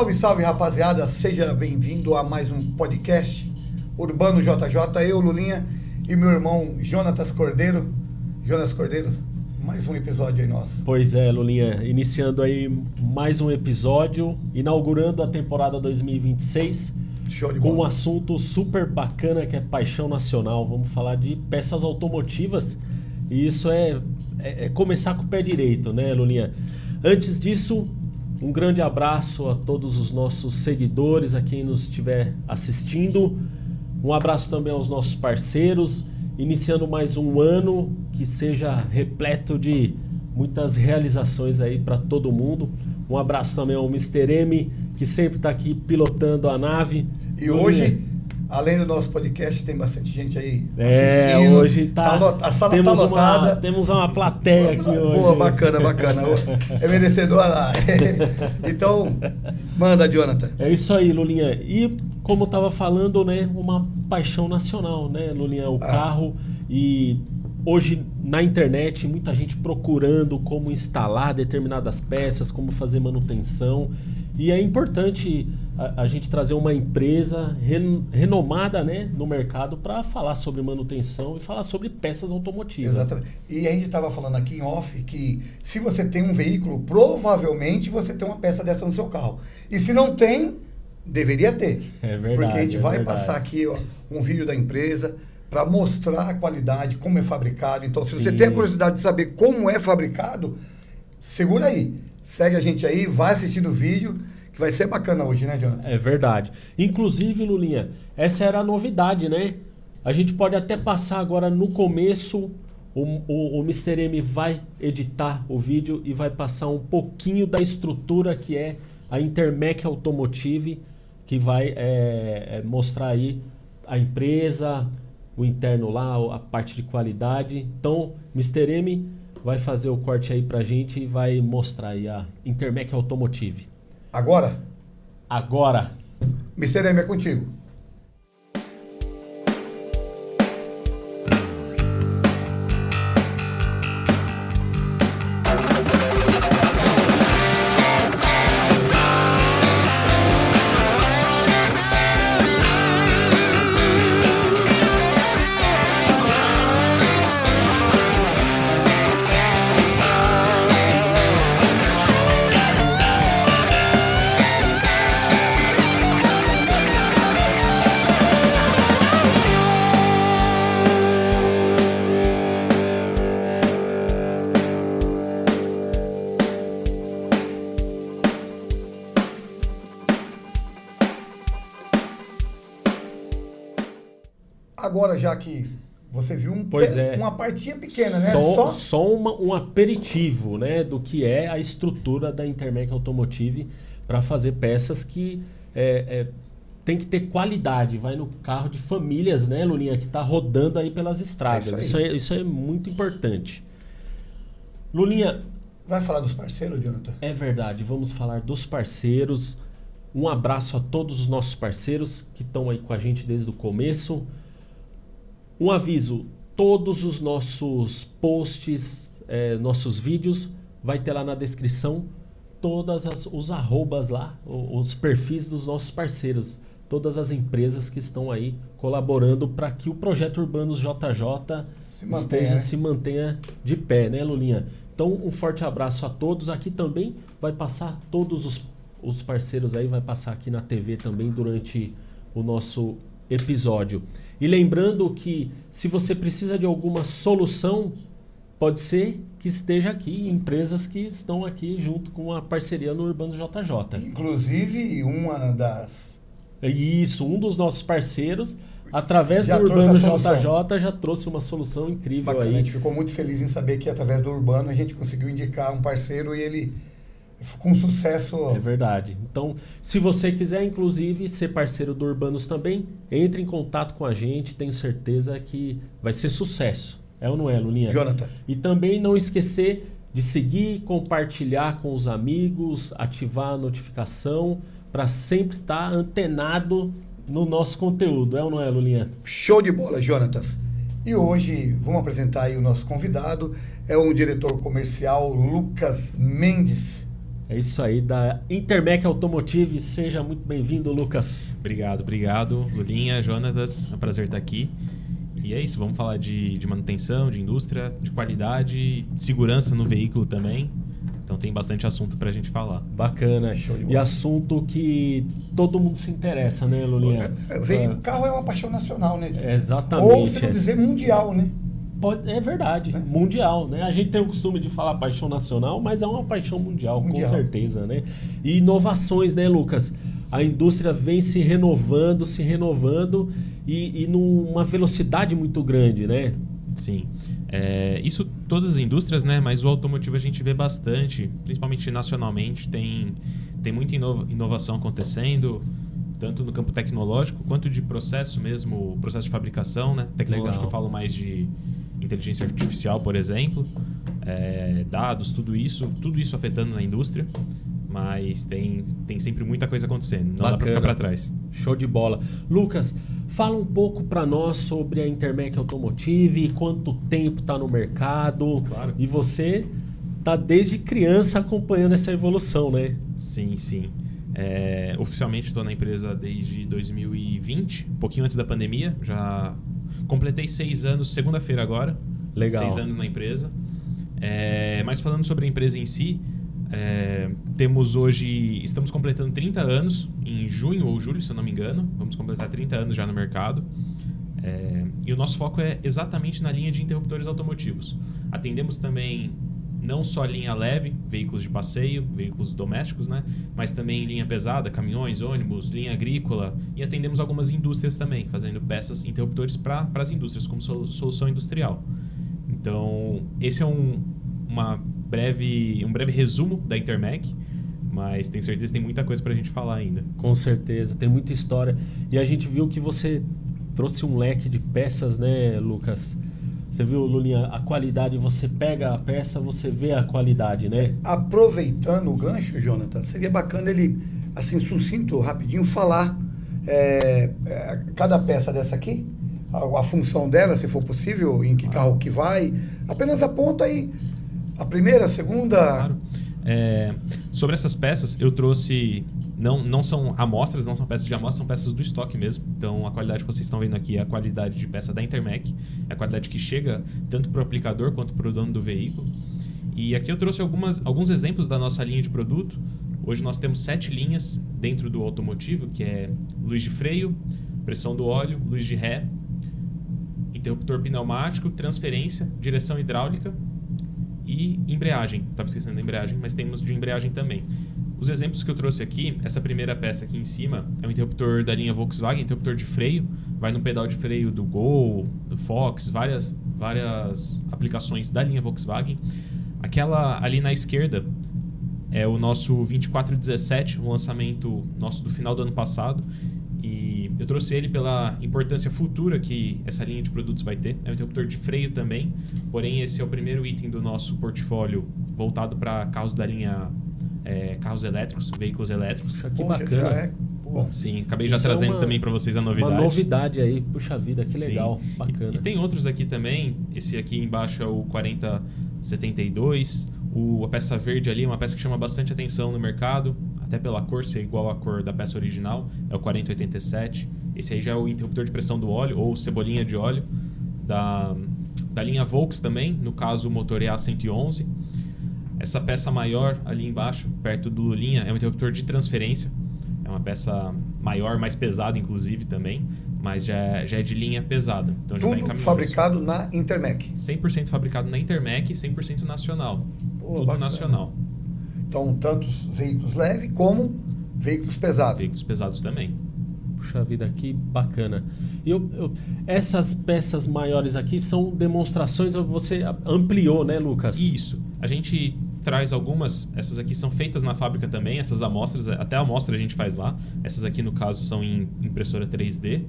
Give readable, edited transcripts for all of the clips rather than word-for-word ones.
Salve, salve, rapaziada, seja bem-vindo a mais um podcast Urbano JJ, eu, Lulinha, e meu irmão Jonatas Cordeiro. Jonas Cordeiro, mais um episódio aí nosso. Pois é, Lulinha, iniciando aí mais um episódio, inaugurando a temporada 2026, Show de com bola. um assunto super bacana que é paixão nacional. Vamos falar de peças automotivas, e isso é começar com o pé direito, né, Lulinha? Antes disso, um grande abraço a todos os nossos seguidores, a quem nos estiver assistindo. Um abraço também aos nossos parceiros, iniciando mais um ano que seja repleto de muitas realizações aí para todo mundo. Um abraço também ao Mr. M, que sempre está aqui pilotando a nave. E hoje, além do nosso podcast, tem bastante gente aí assistindo. Hoje a sala está lotada. Temos uma plateia aqui hoje. Boa, bacana. É merecedora lá. Então, manda, Jonathan. É isso aí, Lulinha. E como eu estava falando, né, uma paixão nacional, né, Lulinha? O carro. E hoje na internet, muita gente procurando como instalar determinadas peças, como fazer manutenção. E é importante a gente trazer uma empresa renomada, né, no mercado para falar sobre manutenção e falar sobre peças automotivas. Exatamente. E a gente estava falando aqui em off que se você tem um veículo, provavelmente você tem uma peça dessa no seu carro. E se não tem, deveria ter. É verdade. Porque a gente vai passar aqui um vídeo da empresa para mostrar a qualidade, como é fabricado. Então, se você tem a curiosidade de saber como é fabricado, segura aí. Segue a gente aí, vai assistindo o vídeo, que vai ser bacana hoje, né, Jonathan? É verdade. Inclusive, Lulinha, essa era a novidade, né? A gente pode até passar agora no começo, o Mr. M vai editar o vídeo e vai passar um pouquinho da estrutura que é a Intermec Automotive, que vai mostrar aí a empresa, o interno lá, a parte de qualidade. Então, Mr. M vai fazer o corte aí pra gente e vai mostrar aí a Intermec Automotive. Agora? Agora. Mr. M, é contigo. Agora, já que você viu uma partinha pequena, né? Só um aperitivo, né, do que é a estrutura da Intermec Automotive para fazer peças que tem que ter qualidade. Vai no carro de famílias, né, Lulinha, que está rodando aí pelas estradas. Isso é muito importante. Lulinha... Vai falar dos parceiros, Jonathan? É verdade, vamos falar dos parceiros. Um abraço a todos os nossos parceiros que estão aí com a gente desde o começo. Um aviso, todos os nossos posts, nossos vídeos, vai ter lá na descrição todos os arrobas lá, os perfis dos nossos parceiros, todas as empresas que estão aí colaborando para que o projeto Urbanos JJ se mantenha de pé, né, Lulinha? Então, um forte abraço a todos. Aqui também vai passar todos os parceiros aí, vai passar aqui na TV também durante o nosso episódio. E lembrando que se você precisa de alguma solução, pode ser que esteja aqui empresas que estão aqui junto com a parceria no Urbano JJ. Inclusive, um dos nossos parceiros, através do Urbano JJ, já trouxe uma solução incrível. Bacana, aí. A gente ficou muito feliz em saber que através do Urbano a gente conseguiu indicar um parceiro e ele com sucesso. É verdade. Então, se você quiser, inclusive, ser parceiro do Urbanos também, entre em contato com a gente. Tenho certeza que vai ser sucesso. É ou não é, Lulinha? Jonathan. E também não esquecer de seguir, compartilhar com os amigos, ativar a notificação para sempre estar antenado no nosso conteúdo. É ou não é, Lulinha? Show de bola, Jonatas. E hoje vamos apresentar aí o nosso convidado. É um diretor comercial, Lucas Mendes. É isso aí, da Intermec Automotive. Seja muito bem-vindo, Lucas. Obrigado. Lulinha, Jonatas, é um prazer estar aqui. E é isso, vamos falar de manutenção, de indústria, de qualidade, de segurança no veículo também. Então tem bastante assunto pra gente falar. Bacana. E assunto que todo mundo se interessa, né, Lulinha? Carro é uma paixão nacional, né? Exatamente. Ou, se não dizer, mundial, né? É verdade, mundial, né? A gente tem o costume de falar paixão nacional, mas é uma paixão mundial, com certeza, né? E inovações, né, Lucas? Sim. A indústria vem se renovando e numa velocidade muito grande, né? Sim. Isso todas as indústrias, né? Mas o automotivo a gente vê bastante, principalmente nacionalmente, tem muita inovação acontecendo, tanto no campo tecnológico quanto de processo mesmo, processo de fabricação, né? Tecnológico eu falo mais de inteligência artificial, por exemplo, dados, tudo isso afetando na indústria, mas tem sempre muita coisa acontecendo, não dá para ficar para trás. Show de bola. Lucas, fala um pouco para nós sobre a Intermec Automotive, quanto tempo está no mercado. Claro. E você está desde criança acompanhando essa evolução, né? Sim. Oficialmente estou na empresa desde 2020, um pouquinho antes da pandemia. Já completei 6 anos, segunda-feira agora. Legal. 6 anos na empresa. Mas falando sobre a empresa em si, estamos completando 30 anos, em junho ou julho, se eu não me engano. Vamos completar 30 anos já no mercado. E o nosso foco é exatamente na linha de interruptores automotivos. Atendemos também não só linha leve, veículos de passeio, veículos domésticos, né? Mas também linha pesada, caminhões, ônibus, linha agrícola, e atendemos algumas indústrias também, fazendo peças, interruptores para as indústrias, como solução industrial. Então, esse é um breve resumo da Intermec, mas tenho certeza que tem muita coisa para a gente falar ainda. Com certeza, tem muita história. E a gente viu que você trouxe um leque de peças, né, Lucas? Você viu, Lulinha, a qualidade, você pega a peça, você vê a qualidade, né? Aproveitando o gancho, Jonathan, seria bacana ele, assim, sucinto, rapidinho, falar cada peça dessa aqui, a função dela, se for possível, em que carro que vai. Apenas aponta aí a primeira, a segunda. Claro. Sobre essas peças, eu trouxe... Não são amostras, não são peças de amostra, são peças do estoque mesmo. Então, a qualidade que vocês estão vendo aqui é a qualidade de peça da Intermec. É a qualidade que chega tanto para o aplicador quanto para o dono do veículo. E aqui eu trouxe alguns exemplos da nossa linha de produto. Hoje nós temos 7 linhas dentro do automotivo, que é luz de freio, pressão do óleo, luz de ré, interruptor pneumático, transferência, direção hidráulica e embreagem. Estava esquecendo da embreagem, mas temos de embreagem também. Os exemplos que eu trouxe aqui, essa primeira peça aqui em cima é um interruptor da linha Volkswagen, interruptor de freio, vai no pedal de freio do Gol, do Fox, várias aplicações da linha Volkswagen. Aquela ali na esquerda é o nosso 2417, um lançamento nosso do final do ano passado, e eu trouxe ele pela importância futura que essa linha de produtos vai ter. É um interruptor de freio também, porém esse é o primeiro item do nosso portfólio voltado para carros da linha carros elétricos, veículos elétricos. Que bacana. Sim, acabei já trazendo também para vocês a novidade. Uma novidade aí, puxa vida, que legal, bacana. E tem outros aqui também, esse aqui embaixo é o 4072, a peça verde ali é uma peça que chama bastante atenção no mercado, até pela cor ser igual à cor da peça original, é o 4087. Esse aí já é o interruptor de pressão do óleo, ou cebolinha de óleo, da linha Volks também, no caso o motor EA111. Essa peça maior ali embaixo, perto do Lulinha, é um interruptor de transferência. É uma peça maior, mais pesada inclusive também, mas já é de linha pesada. Então, tudo já fabricado na Intermec? 100% fabricado na Intermec, 100% nacional. Tudo bacana. Nacional. Então, tanto veículos leves como veículos pesados? Veículos pesados também. Puxa vida, que bacana. E essas peças maiores aqui são demonstrações, você ampliou, né, Lucas? Isso. A gente traz algumas, essas aqui são feitas na fábrica também, essas amostras, até a amostra a gente faz lá. Essas aqui, no caso, são em impressora 3D.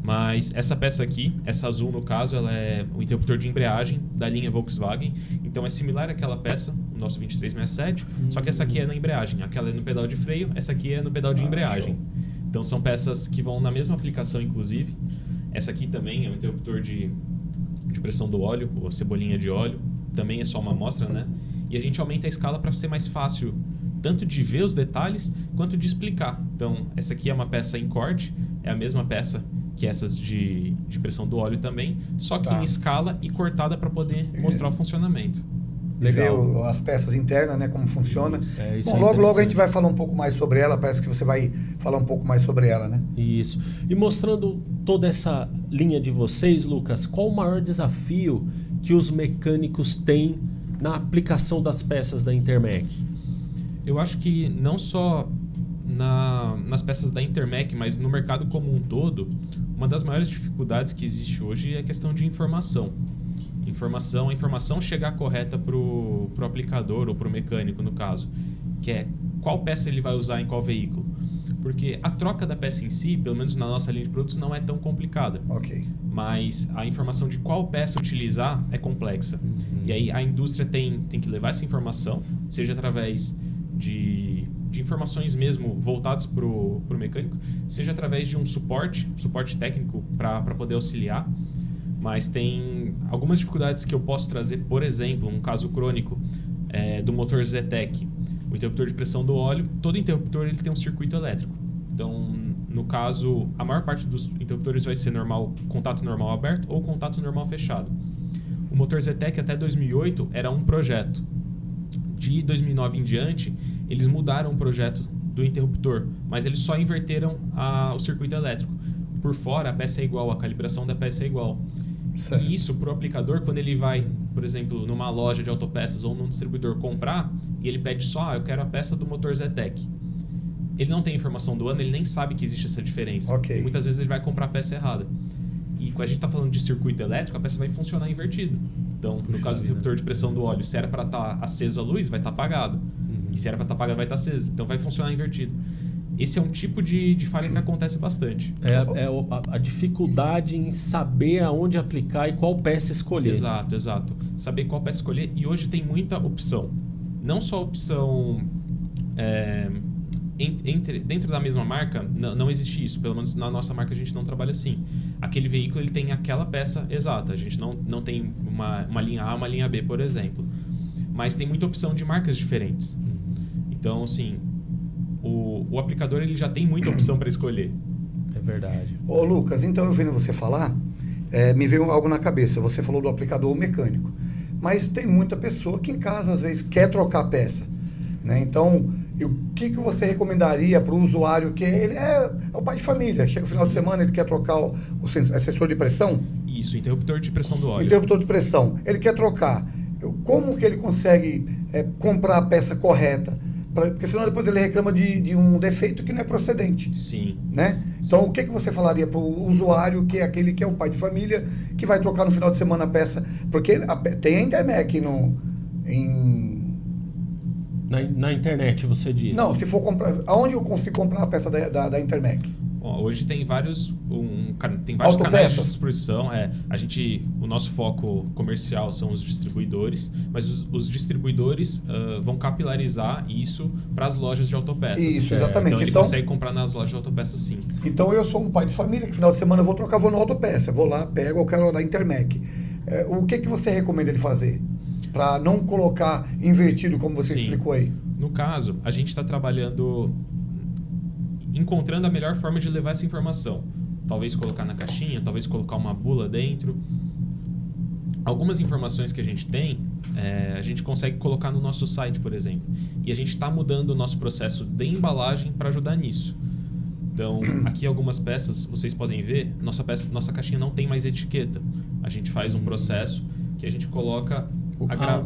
Mas essa peça aqui, essa azul no caso, ela é o interruptor de embreagem da linha Volkswagen. Então é similar àquela peça, o nosso 2367, só que essa aqui é na embreagem. Aquela é no pedal de freio, essa aqui é no pedal de embreagem. Show. Então são peças que vão na mesma aplicação, inclusive. Essa aqui também é um interruptor de pressão do óleo, ou cebolinha de óleo. Também é só uma amostra, né? E a gente aumenta a escala para ser mais fácil tanto de ver os detalhes quanto de explicar. Então, essa aqui é uma peça em corte, é a mesma peça que essas de pressão do óleo também, só que em escala e cortada para poder mostrar o funcionamento. Legal. Ver as peças internas, né, como funciona. Isso Bom, logo a gente vai falar um pouco mais sobre ela, parece que você vai falar um pouco mais sobre ela, né? Isso. E mostrando toda essa linha de vocês, Lucas, qual o maior desafio que os mecânicos têm na aplicação das peças da Intermec? Eu acho que não só nas peças da Intermec, mas no mercado como um todo, uma das maiores dificuldades que existe hoje é a questão de informação. A informação chegar correta para o aplicador ou para o mecânico, no caso, que é qual peça ele vai usar em qual veículo. Porque a troca da peça em si, pelo menos na nossa linha de produtos, não é tão complicada. Ok. Mas a informação de qual peça utilizar é complexa. E aí a indústria tem que levar essa informação, seja através de informações mesmo voltadas para o mecânico, seja através de um suporte técnico para poder auxiliar. Mas tem algumas dificuldades que eu posso trazer, por exemplo, um caso crônico do motor Zetec. O interruptor de pressão do óleo, todo interruptor ele tem um circuito elétrico. Então, no caso, a maior parte dos interruptores vai ser contato normal aberto ou contato normal fechado. O motor Zetec até 2008 era um projeto. De 2009 em diante, eles mudaram o projeto do interruptor, mas eles só inverteram o circuito elétrico. Por fora, a peça é igual, a calibração da peça é igual. Certo. E isso, para o aplicador, quando ele vai, por exemplo, numa loja de autopeças ou num distribuidor comprar, e ele pede só, eu quero a peça do motor Zetec. Ele não tem informação do ano, ele nem sabe que existe essa diferença. Okay. E muitas vezes ele vai comprar a peça errada. E quando a gente está falando de circuito elétrico, a peça vai funcionar invertido. Então, no caso do interruptor de pressão do óleo, se era para estar aceso a luz, vai estar apagado. E se era para estar apagado, vai estar aceso. Então, vai funcionar invertido. Esse é um tipo de falha que acontece bastante. A dificuldade em saber aonde aplicar e qual peça escolher. Exato. Saber qual peça escolher. E hoje tem muita opção. Não só opção dentro da mesma marca, não existe isso. Pelo menos na nossa marca a gente não trabalha assim. Aquele veículo ele tem aquela peça exata. A gente não tem uma linha A, uma linha B, por exemplo. Mas tem muita opção de marcas diferentes. Então, assim... O aplicador ele já tem muita opção para escolher. É verdade. Ô Lucas, então eu vendo você falar, me veio algo na cabeça. Você falou do aplicador mecânico. Mas tem muita pessoa que em casa às vezes quer trocar a peça. Né? Então, o que você recomendaria para o usuário que ele é o pai de família? Chega no final de semana, ele quer trocar o sensor de pressão? Isso, interruptor de pressão do óleo. Interruptor de pressão. Ele quer trocar. Como que ele consegue comprar a peça correta? Porque senão depois ele reclama de um defeito que não é procedente. Sim. Né? Então, o que você falaria para o usuário, que é aquele que é o pai de família, que vai trocar no final de semana a peça? Porque tem a Intermec na internet, você diz? Não, se for comprar... Aonde eu consigo comprar a peça da Intermec? Hoje tem vários canais de distribuição. O nosso foco comercial são os distribuidores, mas os distribuidores vão capilarizar isso para as lojas de autopeças. Isso, exatamente. Então ele consegue comprar nas lojas de autopeças, sim. Então eu sou um pai de família que final de semana eu vou trocar, vou na autopeça, vou lá, pego, eu quero da Intermec. O que você recomenda ele fazer? Para não colocar invertido, como você explicou aí. No caso, a gente está trabalhando... encontrando a melhor forma de levar essa informação. Talvez colocar na caixinha, talvez colocar uma bula dentro. Algumas informações que a gente tem, a gente consegue colocar no nosso site, por exemplo. E a gente está mudando o nosso processo de embalagem para ajudar nisso. Então, aqui algumas peças, vocês podem ver, nossa caixinha não tem mais etiqueta. A gente faz um processo que a gente coloca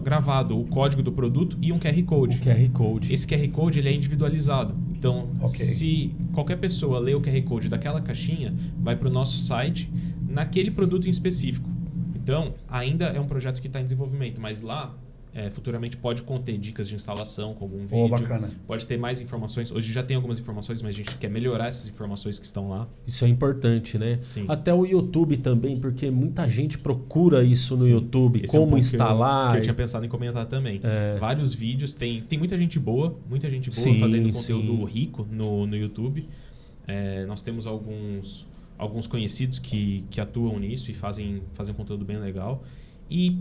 gravado o código do produto e um QR Code. O QR Code. Esse QR Code ele é individualizado. Então, se qualquer pessoa ler o QR Code daquela caixinha, vai para o nosso site naquele produto em específico. Então, ainda é um projeto que está em desenvolvimento, mas lá, futuramente pode conter dicas de instalação com algum vídeo. Bacana. Pode ter mais informações. Hoje já tem algumas informações, mas a gente quer melhorar essas informações que estão lá. Isso é importante, né? Sim. Até o YouTube também, porque muita gente procura isso no YouTube, esse como instalar. Que eu tinha pensado em comentar também. Vários vídeos, tem muita gente boa fazendo conteúdo rico no YouTube. Nós temos alguns conhecidos que atuam nisso e fazem um conteúdo bem legal. E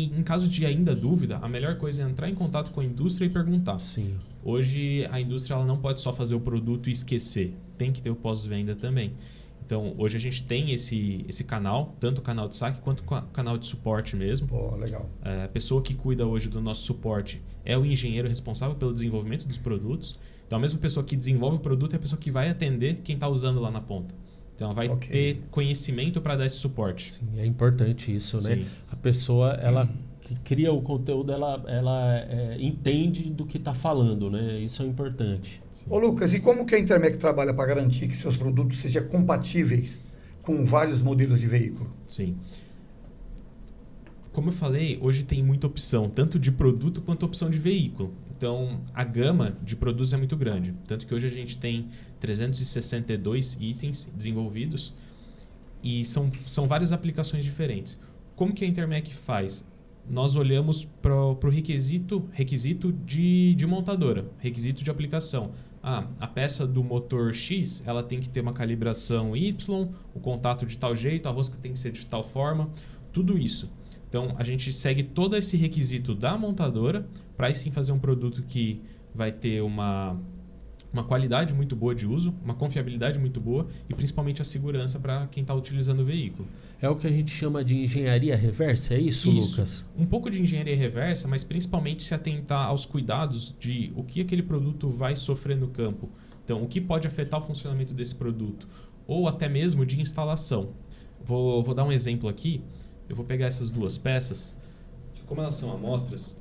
em caso de ainda dúvida, a melhor coisa é entrar em contato com a indústria e perguntar. Sim. Hoje, a indústria ela não pode só fazer o produto e esquecer. Tem que ter o pós-venda também. Então, hoje a gente tem esse canal, tanto o canal de saque quanto o canal de suporte mesmo. Pô, legal. A pessoa que cuida hoje do nosso suporte é o engenheiro responsável pelo desenvolvimento dos produtos. Então, a mesma pessoa que desenvolve o produto é a pessoa que vai atender quem está usando lá na ponta. Então, ela vai ter conhecimento para dar esse suporte. Sim, é importante isso, né? Sim. A pessoa, ela que cria o conteúdo, ela entende do que está falando, né? Isso é importante. Sim. Ô Lucas, e como que a Intermec trabalha para garantir que seus produtos sejam compatíveis com vários modelos de veículo? Sim. Como eu falei, hoje tem muita opção, tanto de produto quanto opção de veículo. Então, a gama de produtos é muito grande. Tanto que hoje a gente tem 362 itens desenvolvidos e são várias aplicações diferentes. Como que a Intermec faz? Nós olhamos para o requisito de montadora, requisito de aplicação. A peça do motor X, ela tem que ter uma calibração Y, o contato de tal jeito, a rosca tem que ser de tal forma, tudo isso. Então, a gente segue todo esse requisito da montadora para aí sim fazer um produto que vai ter uma qualidade muito boa de uso, uma confiabilidade muito boa e principalmente a segurança para quem está utilizando o veículo. É o que a gente chama de engenharia reversa, é isso, Lucas? Um pouco de engenharia reversa, mas principalmente se atentar aos cuidados de o que aquele produto vai sofrer no campo. Então, o que pode afetar o funcionamento desse produto, ou até mesmo de instalação. Vou dar um exemplo aqui. Eu vou pegar essas duas peças. Como elas são amostras,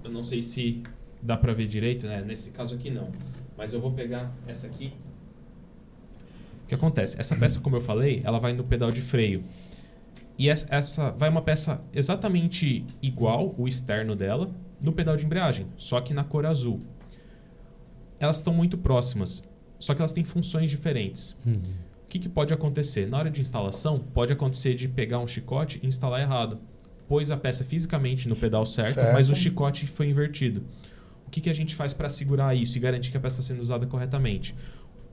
eu não sei se dá para ver direito, né? Nesse caso aqui não. Mas eu vou pegar essa aqui. O que acontece? Essa peça, como eu falei, ela vai no pedal de freio. E essa vai uma peça exatamente igual, o externo dela, no pedal de embreagem, só que na cor azul. Elas estão muito próximas, só que elas têm funções diferentes. O que pode acontecer? Na hora de instalação, pode acontecer de pegar um chicote e instalar errado. Pôs a peça fisicamente no pedal certo, mas o chicote foi invertido. O que a gente faz para segurar isso e garantir que a peça está sendo usada corretamente?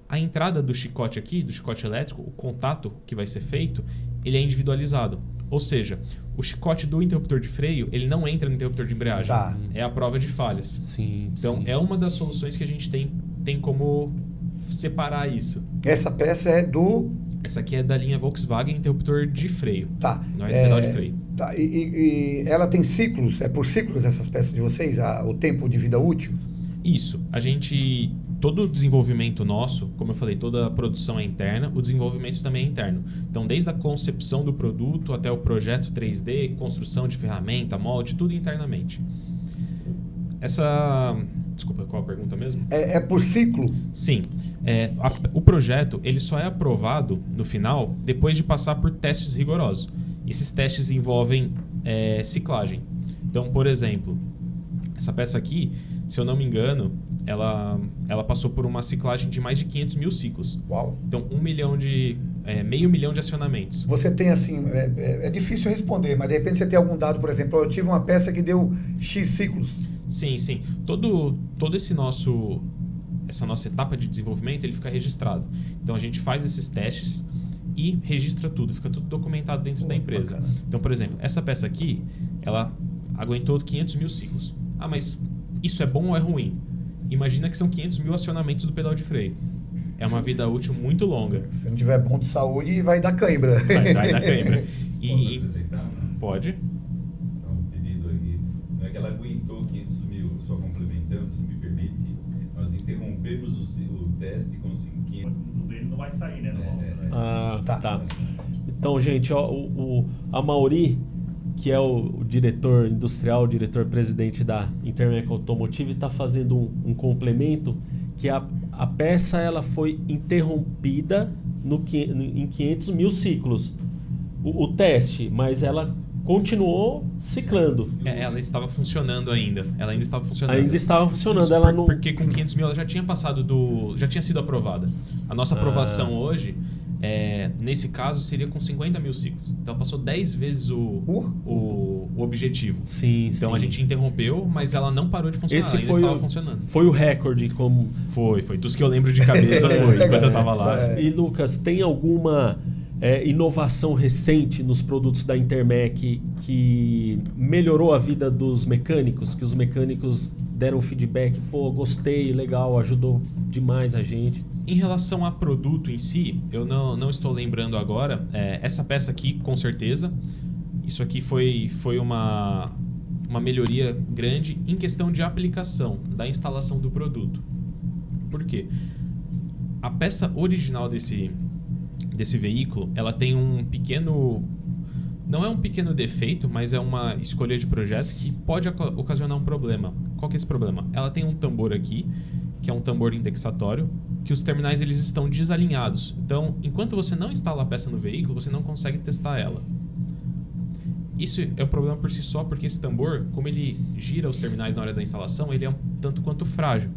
A entrada do chicote aqui, do chicote elétrico, o contato que vai ser feito, ele é individualizado. Ou seja, o chicote do interruptor de freio, ele não entra no interruptor de embreagem. Tá. É a prova de falhas. Sim, então, é uma das soluções que a gente tem como separar isso. Essa peça é do... Essa aqui é da linha Volkswagen, interruptor de freio. Tá. Não é pedal de freio. Tá. E ela tem ciclos? É por ciclos essas peças de vocês? O tempo de vida útil? Isso. Todo o desenvolvimento nosso, como eu falei, toda a produção é interna, o desenvolvimento também é interno. Então, desde a concepção do produto até o projeto 3D, construção de ferramenta, molde, tudo internamente. Desculpa, qual a pergunta mesmo? É por ciclo? Sim. O projeto ele só é aprovado no final depois de passar por testes rigorosos. Esses testes envolvem ciclagem. Então, por exemplo, essa peça aqui, se eu não me engano, ela passou por uma ciclagem de mais de 500 mil ciclos. Uau! Então, meio milhão de acionamentos. Você tem assim, é difícil responder, mas de repente você tem algum dado, por exemplo, eu tive uma peça que deu X ciclos. Sim. Todo essa nossa etapa de desenvolvimento, ele fica registrado. Então, a gente faz esses testes e registra tudo, fica tudo documentado dentro da empresa. Bacana. Então, por exemplo, essa peça aqui, ela aguentou 500 mil ciclos. Mas isso é bom ou é ruim? Imagina que são 500 mil acionamentos do pedal de freio. É uma vida útil muito longa. Se não tiver bom de saúde, vai dar cãibra. Vai dar cãibra. Posso acrescentar? Pode. Então, um pedido aqui. Não é que ela aguentou 500 mil, só complementando, se me permite. Nós interrompemos o teste com 500. Ele não vai sair, né? Tá. Então, gente, a Mauri, que é o diretor industrial, o diretor-presidente da Intermec Automotive, está fazendo um complemento que a peça ela foi interrompida em 500 mil ciclos. O teste, mas ela continuou ciclando. Ela estava funcionando ainda. Ela ainda estava funcionando. Ainda estava funcionando. Isso, ela não... Porque com 500 mil ela já tinha já tinha sido aprovada. A nossa aprovação hoje, nesse caso, seria com 50 mil ciclos. Então ela passou 10 vezes o objetivo. Sim, então a gente interrompeu, mas ela não parou de funcionar. Esse ela ainda estava funcionando. Foi o recorde. Foi. Dos que eu lembro de cabeça foi, enquanto eu estava lá. E Lucas, tem alguma inovação recente nos produtos da Intermec que melhorou a vida dos mecânicos, que os mecânicos deram feedback, pô, gostei, legal, ajudou demais a gente? Em relação a produto em si, eu não estou lembrando agora. Essa peça aqui, com certeza, isso aqui foi uma melhoria grande em questão de aplicação, da instalação do produto. Por quê? A peça original desse veículo, ela tem um pequeno... Não é um pequeno defeito, mas é uma escolha de projeto que pode ocasionar um problema. Qual que é esse problema? Ela tem um tambor aqui, que é um tambor indexatório, que os terminais eles estão desalinhados. Então, enquanto você não instala a peça no veículo, você não consegue testar ela. Isso é um problema por si só, porque esse tambor, como ele gira os terminais na hora da instalação, ele é um tanto quanto frágil.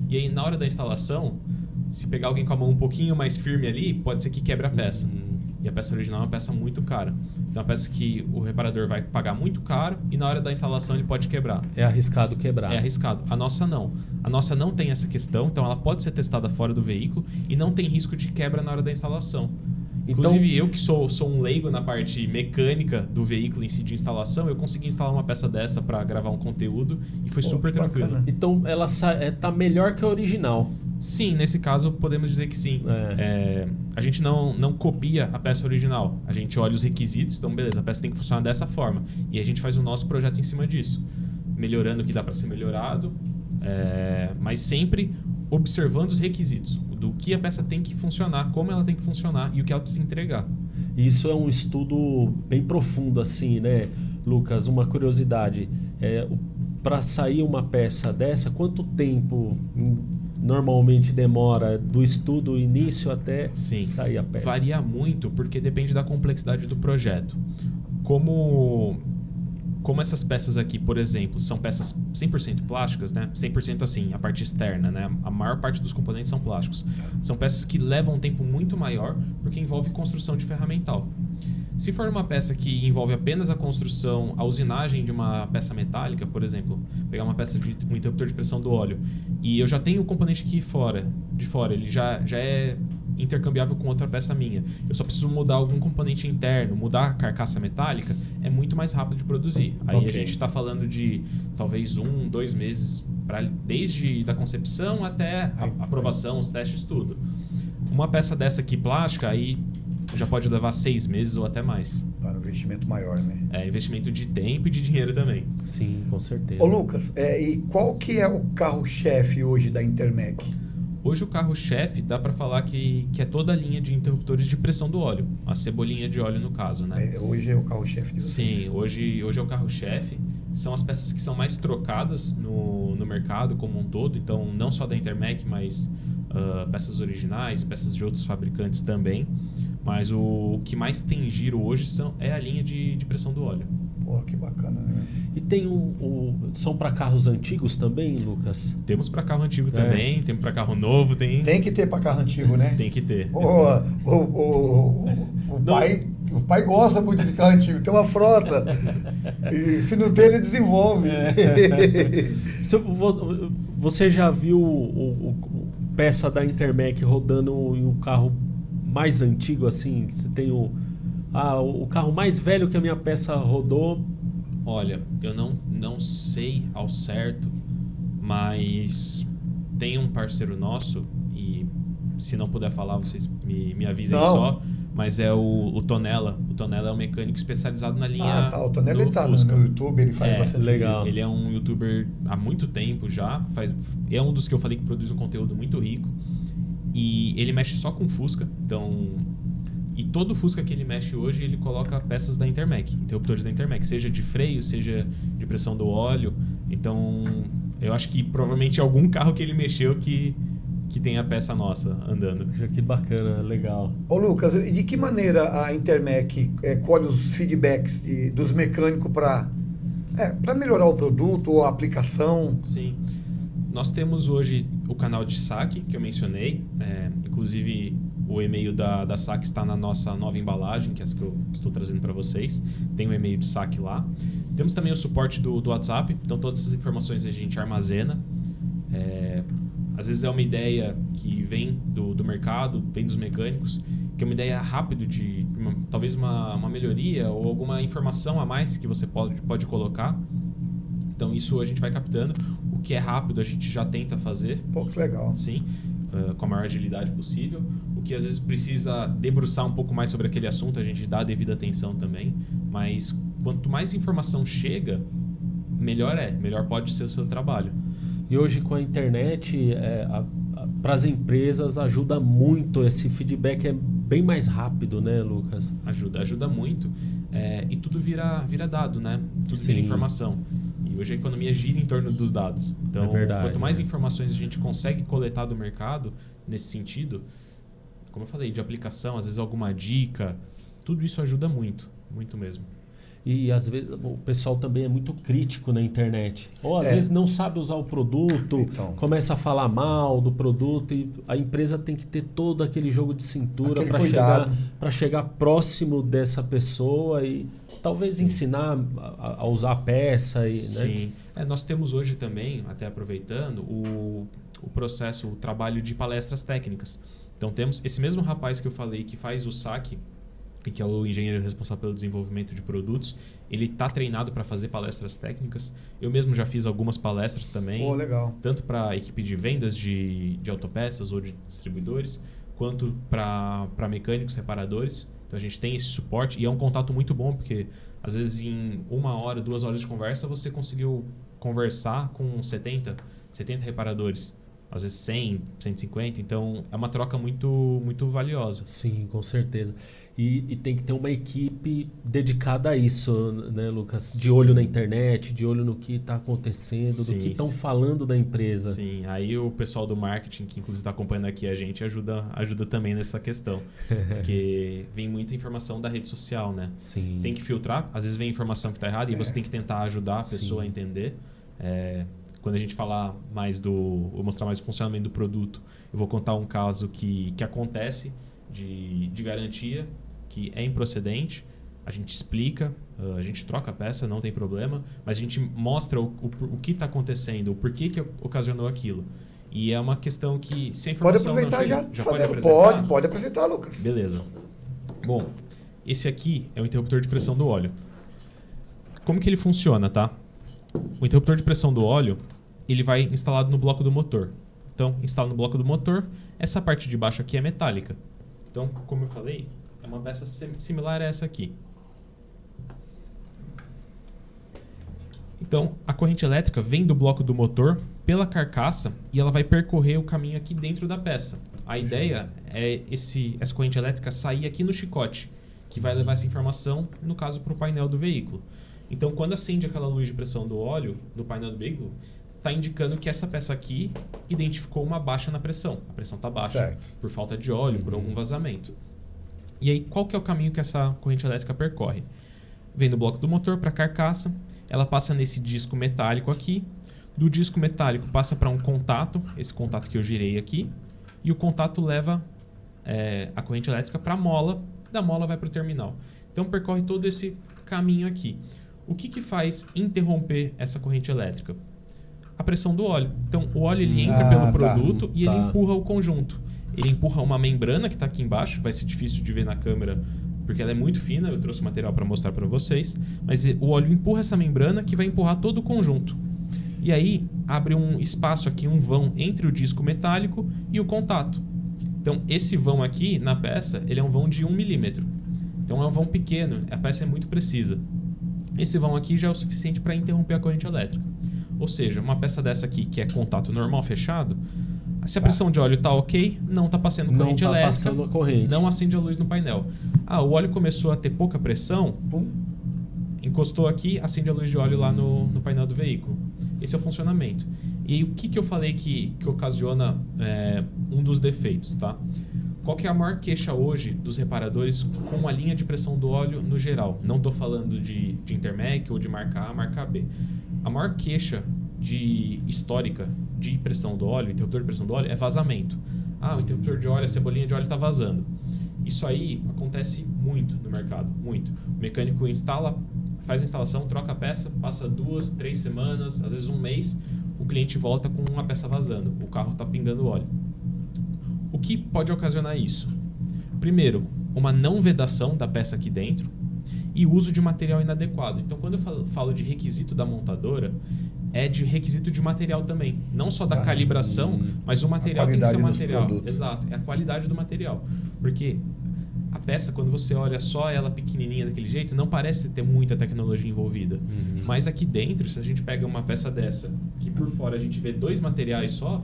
E aí, na hora da instalação, se pegar alguém com a mão um pouquinho mais firme ali, pode ser que quebre a peça. E a peça original é uma peça muito cara. Então, é uma peça que o reparador vai pagar muito caro e na hora da instalação ele pode quebrar. É arriscado quebrar. É arriscado. A nossa não. A nossa não tem essa questão, então ela pode ser testada fora do veículo e não tem risco de quebra na hora da instalação. Então, inclusive, eu que sou um leigo na parte mecânica do veículo em si de instalação, eu consegui instalar uma peça dessa para gravar um conteúdo e foi super tranquilo. Bacana. Então ela tá melhor que a original. Sim, nesse caso podemos dizer que sim. A gente não copia a peça original. A gente olha os requisitos, então beleza, a peça tem que funcionar dessa forma. E a gente faz o nosso projeto em cima disso. Melhorando o que dá para ser melhorado, mas sempre observando os requisitos. Do que a peça tem que funcionar, como ela tem que funcionar e o que ela precisa entregar. Isso é um estudo bem profundo assim, né, Lucas? Uma curiosidade. Para sair uma peça dessa, quanto tempo normalmente demora do estudo início até sair a peça? Varia muito, porque depende da complexidade do projeto. Como essas peças aqui, por exemplo, são peças 100% plásticas, né? 100% assim, a parte externa, né? A maior parte dos componentes são plásticos. São peças que levam um tempo muito maior, porque envolve construção de ferramental. Se for uma peça que envolve apenas a construção, a usinagem de uma peça metálica, por exemplo, pegar uma peça de um interruptor de pressão do óleo, e eu já tenho o componente aqui de fora, ele já é intercambiável com outra peça minha. Eu só preciso mudar algum componente interno, mudar a carcaça metálica, é muito mais rápido de produzir. Aí a gente está falando de talvez 1-2 meses, desde da concepção até a aprovação, os testes, tudo. Uma peça dessa aqui plástica, aí já pode levar 6 meses ou até mais. Tá, um investimento maior, né? Investimento de tempo e de dinheiro também. Sim, com certeza. Ô Lucas, e qual que é o carro-chefe hoje da Intermec? Hoje o carro-chefe dá para falar que é toda a linha de interruptores de pressão do óleo. A cebolinha de óleo no caso, né? Hoje é o carro-chefe de vocês. Sim, hoje é o carro-chefe. São as peças que são mais trocadas no mercado como um todo. Então, não só da Intermec, mas peças originais, peças de outros fabricantes também. Mas o que mais tem giro hoje é a linha de pressão do óleo. Pô, que bacana, né? E tem são para carros antigos também, Lucas? Temos para carro antigo também, temos para carro novo, tem que ter para carro antigo, né? Tem que ter. O pai gosta muito de carro antigo, tem uma frota. E se não tem, ele desenvolve. Você já viu peça da Intermec rodando em um carro mais antigo, assim? Você tem o carro mais velho que a minha peça rodou? Olha, eu não sei ao certo, mas tem um parceiro nosso, e se não puder falar, vocês me avisem só, mas é o Tonella. O Tonella é um mecânico especializado na linha o Tonella ele tá no YouTube, ele faz bastante legal. Ele é um youtuber há muito tempo já, é um dos que eu falei que produz um conteúdo muito rico, e ele mexe só com Fusca, então... E todo Fusca que ele mexe hoje, ele coloca peças da Intermec, interruptores da Intermec, seja de freio, seja de pressão do óleo. Então, eu acho que provavelmente é algum carro que ele mexeu que tem a peça nossa andando. Que bacana, legal. Ô Lucas, de que maneira a Intermec colhe os feedbacks dos mecânicos para melhorar o produto ou a aplicação? Sim. Nós temos hoje o canal de saque, que eu mencionei. Inclusive, o e-mail da saque está na nossa nova embalagem, que é essa que eu estou trazendo para vocês. Tem o e-mail de saque lá. Temos também o suporte do WhatsApp. Então, todas essas informações a gente armazena. Às vezes é uma ideia que vem do mercado, vem dos mecânicos, quer uma ideia rápida de talvez uma melhoria ou alguma informação a mais que você pode colocar. Então isso a gente vai captando. O que é rápido a gente já tenta fazer. Pô, que legal. Sim, com a maior agilidade possível. O que às vezes precisa debruçar um pouco mais sobre aquele assunto, a gente dá a devida atenção também. Mas quanto mais informação chega, melhor pode ser o seu trabalho. E hoje com a internet, para as empresas ajuda muito, esse feedback é bem mais rápido, né, Lucas? Ajuda muito. E tudo vira dado, né? Tudo vira informação. E hoje a economia gira em torno dos dados. Então, verdade, quanto mais informações a gente consegue coletar do mercado, nesse sentido, como eu falei, de aplicação, às vezes alguma dica, tudo isso ajuda muito, muito mesmo. E às vezes o pessoal também é muito crítico na internet. Ou às vezes não sabe usar o produto, Então. começa a falar mal do produto e a empresa tem que ter todo aquele jogo de cintura para chegar próximo dessa pessoa e talvez ensinar a usar a peça. Sim. Né? Nós temos hoje também, até aproveitando, o processo, o trabalho de palestras técnicas. Então temos esse mesmo rapaz que eu falei que faz o saque, que é o engenheiro responsável pelo desenvolvimento de produtos, ele está treinado para fazer palestras técnicas. Eu mesmo já fiz algumas palestras também. Pô, legal. Tanto para a equipe de vendas de autopeças ou de distribuidores, quanto para mecânicos, reparadores. Então a gente tem esse suporte e é um contato muito bom, porque às vezes em 1 hora, 2 horas de conversa, você conseguiu conversar com 70 reparadores. Às vezes 100, 150, então é uma troca muito, muito valiosa. Sim, com certeza. E tem que ter uma equipe dedicada a isso, né, Lucas? De olho na internet, de olho no que está acontecendo, do que estão falando da empresa. Sim, aí o pessoal do marketing, que inclusive está acompanhando aqui a gente, ajuda também nessa questão. Porque vem muita informação da rede social, né? Sim. Tem que filtrar, às vezes vem informação que está errada e você tem que tentar ajudar a pessoa a entender. Quando a gente falar mais vou mostrar mais o funcionamento do produto, eu vou contar um caso que acontece de garantia, que é improcedente, a gente explica, a gente troca a peça, não tem problema, mas a gente mostra o que está acontecendo, o porquê que ocasionou aquilo. E é uma questão que, se a informação pode aproveitar não chega, já pode apresentar? Pode apresentar, Lucas. Beleza. Bom, esse aqui é o interruptor de pressão do óleo. Como que ele funciona, tá? O interruptor de pressão do óleo, ele vai instalado no bloco do motor. Então, instala no bloco do motor. Essa parte de baixo aqui é metálica. Então, como eu falei, é uma peça similar a essa aqui. Então, a corrente elétrica vem do bloco do motor pela carcaça e ela vai percorrer o caminho aqui dentro da peça. A ideia é essa corrente elétrica sair aqui no chicote, que vai levar essa informação, no caso, para o painel do veículo. Então, quando acende aquela luz de pressão do óleo no painel do veículo, está indicando que essa peça aqui identificou uma baixa na pressão. A pressão está baixa, certo, por falta de óleo, por algum vazamento. E aí, qual que é o caminho que essa corrente elétrica percorre? Vem do bloco do motor para a carcaça, ela passa nesse disco metálico aqui, do disco metálico passa para um contato, esse contato que eu girei aqui, e o contato leva a corrente elétrica para a mola, da mola vai para o terminal. Então, percorre todo esse caminho aqui. O que faz interromper essa corrente elétrica? A pressão do óleo. Então, o óleo ele entra pelo produto e ele empurra o conjunto. Ele empurra uma membrana que está aqui embaixo, vai ser difícil de ver na câmera porque ela é muito fina, eu trouxe material para mostrar para vocês, mas o óleo empurra essa membrana que vai empurrar todo o conjunto. E aí, abre um espaço aqui, um vão entre o disco metálico e o contato. Então, esse vão aqui na peça, ele é um vão de 1 milímetro. Então, é um vão pequeno, a peça é muito precisa. Esse vão aqui já é o suficiente para interromper a corrente elétrica. Ou seja, uma peça dessa aqui, que é contato normal fechado, se a pressão de óleo está ok, não está passando corrente elétrica, passando a corrente. Não acende a luz no painel. O óleo começou a ter pouca pressão, encostou aqui, acende a luz de óleo lá no painel do veículo. Esse é o funcionamento. E o que eu falei que ocasiona um dos defeitos, tá? Qual que é a maior queixa hoje dos reparadores com a linha de pressão do óleo no geral? Não estou falando de Intermec ou de marca A, marca B. A maior queixa histórica de pressão do óleo, interruptor de pressão do óleo, é vazamento. O interruptor de óleo, a cebolinha de óleo está vazando. Isso aí acontece muito no mercado, muito. O mecânico faz a instalação, troca a peça, passa 2, 3 semanas, às vezes 1 mês, o cliente volta com uma peça vazando, o carro está pingando óleo. O que pode ocasionar isso? primeiro, uma não vedação da peça aqui dentro e uso de material inadequado. Então, quando eu falo de requisito da montadora, é de requisito de material também. Não só da calibração, mas o material tem que ser material. Exato, é a qualidade do material. Porque a peça, quando você olha só ela pequenininha daquele jeito, não parece ter muita tecnologia envolvida. Mas aqui dentro, se a gente pega uma peça dessa, que por fora a gente vê 2 materiais só,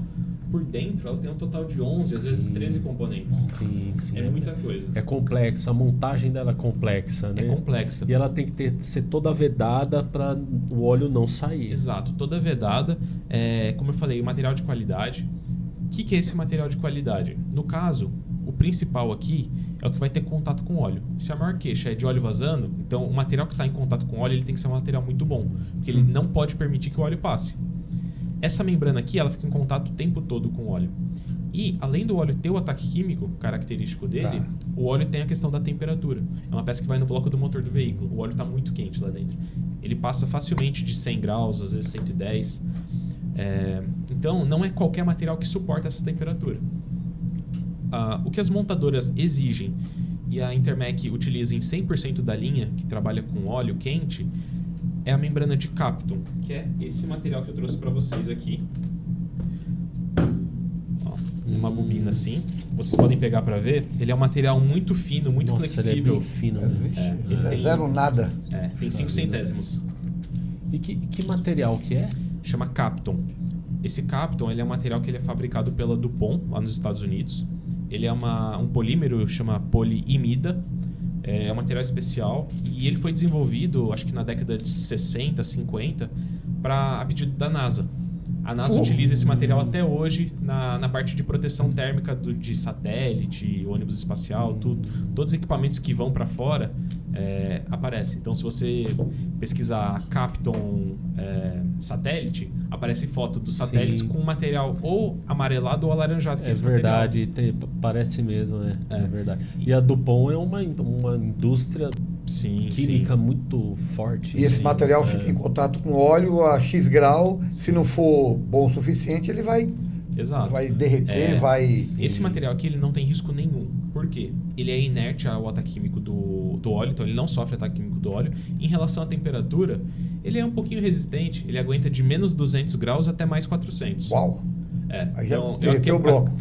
por dentro ela tem um total de 11, às vezes 13 componentes. Sim. É muita coisa. É complexa, a montagem dela é complexa, né? É complexa. E ela tem que ser toda vedada para o óleo não sair. Exato, toda vedada. Como eu falei, material de qualidade. O que é esse material de qualidade? No caso, o principal aqui é o que vai ter contato com óleo. Se a maior queixa é de óleo vazando, então o material que está em contato com óleo ele tem que ser um material muito bom, porque ele não pode permitir que o óleo passe. Essa membrana aqui, ela fica em contato o tempo todo com o óleo. E, além do óleo ter o ataque químico característico dele, o óleo tem a questão da temperatura. É uma peça que vai no bloco do motor do veículo. O óleo está muito quente lá dentro. Ele passa facilmente de 100 graus, às vezes 110. Então, não é qualquer material que suporta essa temperatura. O que as montadoras exigem, e a Intermec utiliza em 100% da linha, que trabalha com óleo quente, é a membrana de Kapton, que é esse material que eu trouxe para vocês aqui. Ó, uma bobina assim. Vocês podem pegar para ver. Ele é um material muito fino, muito flexível. Ele é bem fino, né? Ele tem zero nada. Tem 5 centésimos. E que material que é? Chama Kapton. Esse Kapton ele é um material que ele é fabricado pela DuPont, lá nos Estados Unidos. Ele é um polímero, chama poliimida. É um material especial e ele foi desenvolvido, acho que na década de 60, 50, a pedido da NASA. A NASA utiliza esse material até hoje na parte de proteção térmica de satélite, ônibus espacial, tudo. Todos os equipamentos que vão para fora aparecem. Então, se você pesquisar Kapton satélite, aparece foto dos satélites com material ou amarelado ou alaranjado. Que é verdade, parece mesmo, é verdade. E a DuPont é uma indústria química muito forte. E esse material fica em contato com óleo a X grau. Se não for bom o suficiente, ele vai derreter, Esse material aqui ele não tem risco nenhum. Por quê? Ele é inerte ao ataque químico do óleo, então ele não sofre ataque químico do óleo. Em relação à temperatura, ele é um pouquinho resistente. Ele aguenta de menos 200 graus até mais 400. Uau! Aí então, já derreteu o bloco.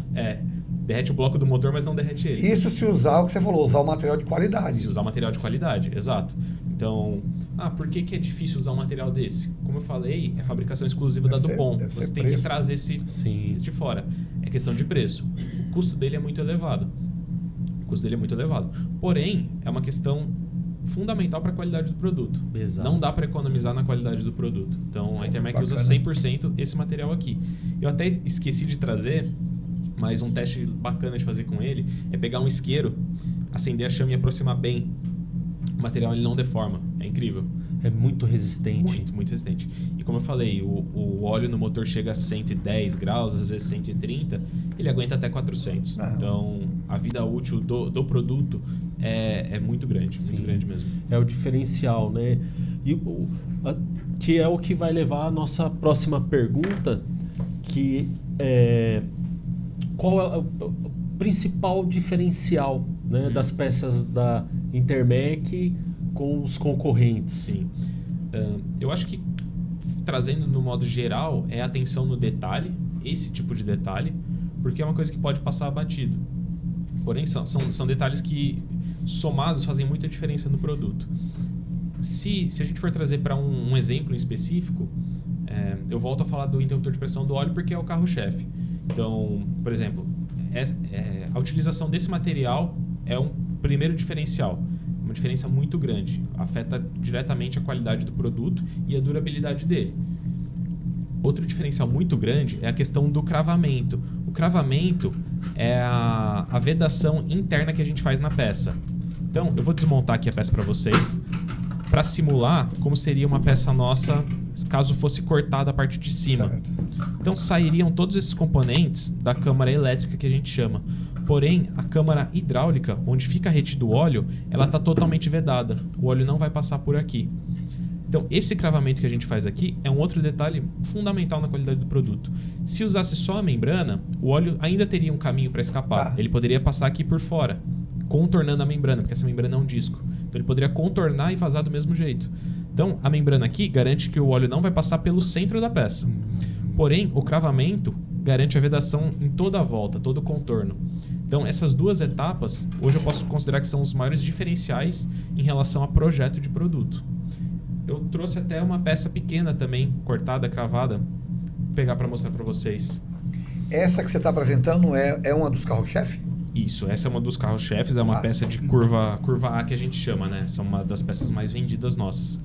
Derrete o bloco do motor, mas não derrete ele. Isso se usar o que você falou, usar o material de qualidade. Se usar material de qualidade, exato. Então, por que é difícil usar um material desse? Como eu falei, é fabricação exclusiva da DuPont. Você tem que trazer esse de fora. É questão de preço. O custo dele é muito elevado. Porém, é uma questão fundamental para a qualidade do produto. Exato. Não dá para economizar na qualidade do produto. Então, a Intermec usa 100% esse material aqui. Eu até esqueci de trazer, mas um teste bacana de fazer com ele é pegar um isqueiro, acender a chama e aproximar bem. O material ele não deforma. É incrível. É muito resistente. Muito resistente. E como eu falei, o óleo no motor chega a 110 graus, às vezes 130, ele aguenta até 400. Então, a vida útil do produto é muito grande. Muito grande mesmo. É o diferencial, né? E que é o que vai levar à nossa próxima pergunta, que é... Qual é o principal diferencial, né, das peças da Intermec com os concorrentes? Sim. Eu acho que, trazendo no modo geral, é a atenção no detalhe, esse tipo de detalhe, porque é uma coisa que pode passar batido. Porém, são detalhes que, somados, fazem muita diferença no produto. Se a gente for trazer para um exemplo em específico, eu volto a falar do interruptor de pressão do óleo porque é o carro-chefe. Então, por exemplo, a utilização desse material é um primeiro diferencial. Uma diferença muito grande. Afeta diretamente a qualidade do produto e a durabilidade dele. Outro diferencial muito grande é a questão do cravamento. O cravamento é a vedação interna que a gente faz na peça. Então, eu vou desmontar aqui a peça para vocês, para simular como seria uma peça nossa caso fosse cortada a parte de cima. Certo. Então sairiam todos esses componentes da câmara elétrica que a gente chama. Porém, a câmara hidráulica, onde fica retido o óleo, ela está totalmente vedada. O óleo não vai passar por aqui. Então, esse cravamento que a gente faz aqui é um outro detalhe fundamental na qualidade do produto. Se usasse só a membrana, o óleo ainda teria um caminho para escapar. Ele poderia passar aqui por fora, contornando a membrana, porque essa membrana é um disco. Então ele poderia contornar e vazar do mesmo jeito. Então a membrana aqui garante que o óleo não vai passar pelo centro da peça. Porém, o cravamento garante a vedação em toda a volta, todo o contorno. Então essas duas etapas, hoje eu posso considerar que são os maiores diferenciais em relação a projeto de produto. Eu trouxe até uma peça pequena também, cortada, cravada, vou pegar para mostrar para vocês. Essa que você está apresentando é uma dos carros-chefe? Isso, essa é uma dos carros-chefes, é uma peça de curva A que a gente chama, né? São uma das peças mais vendidas nossas.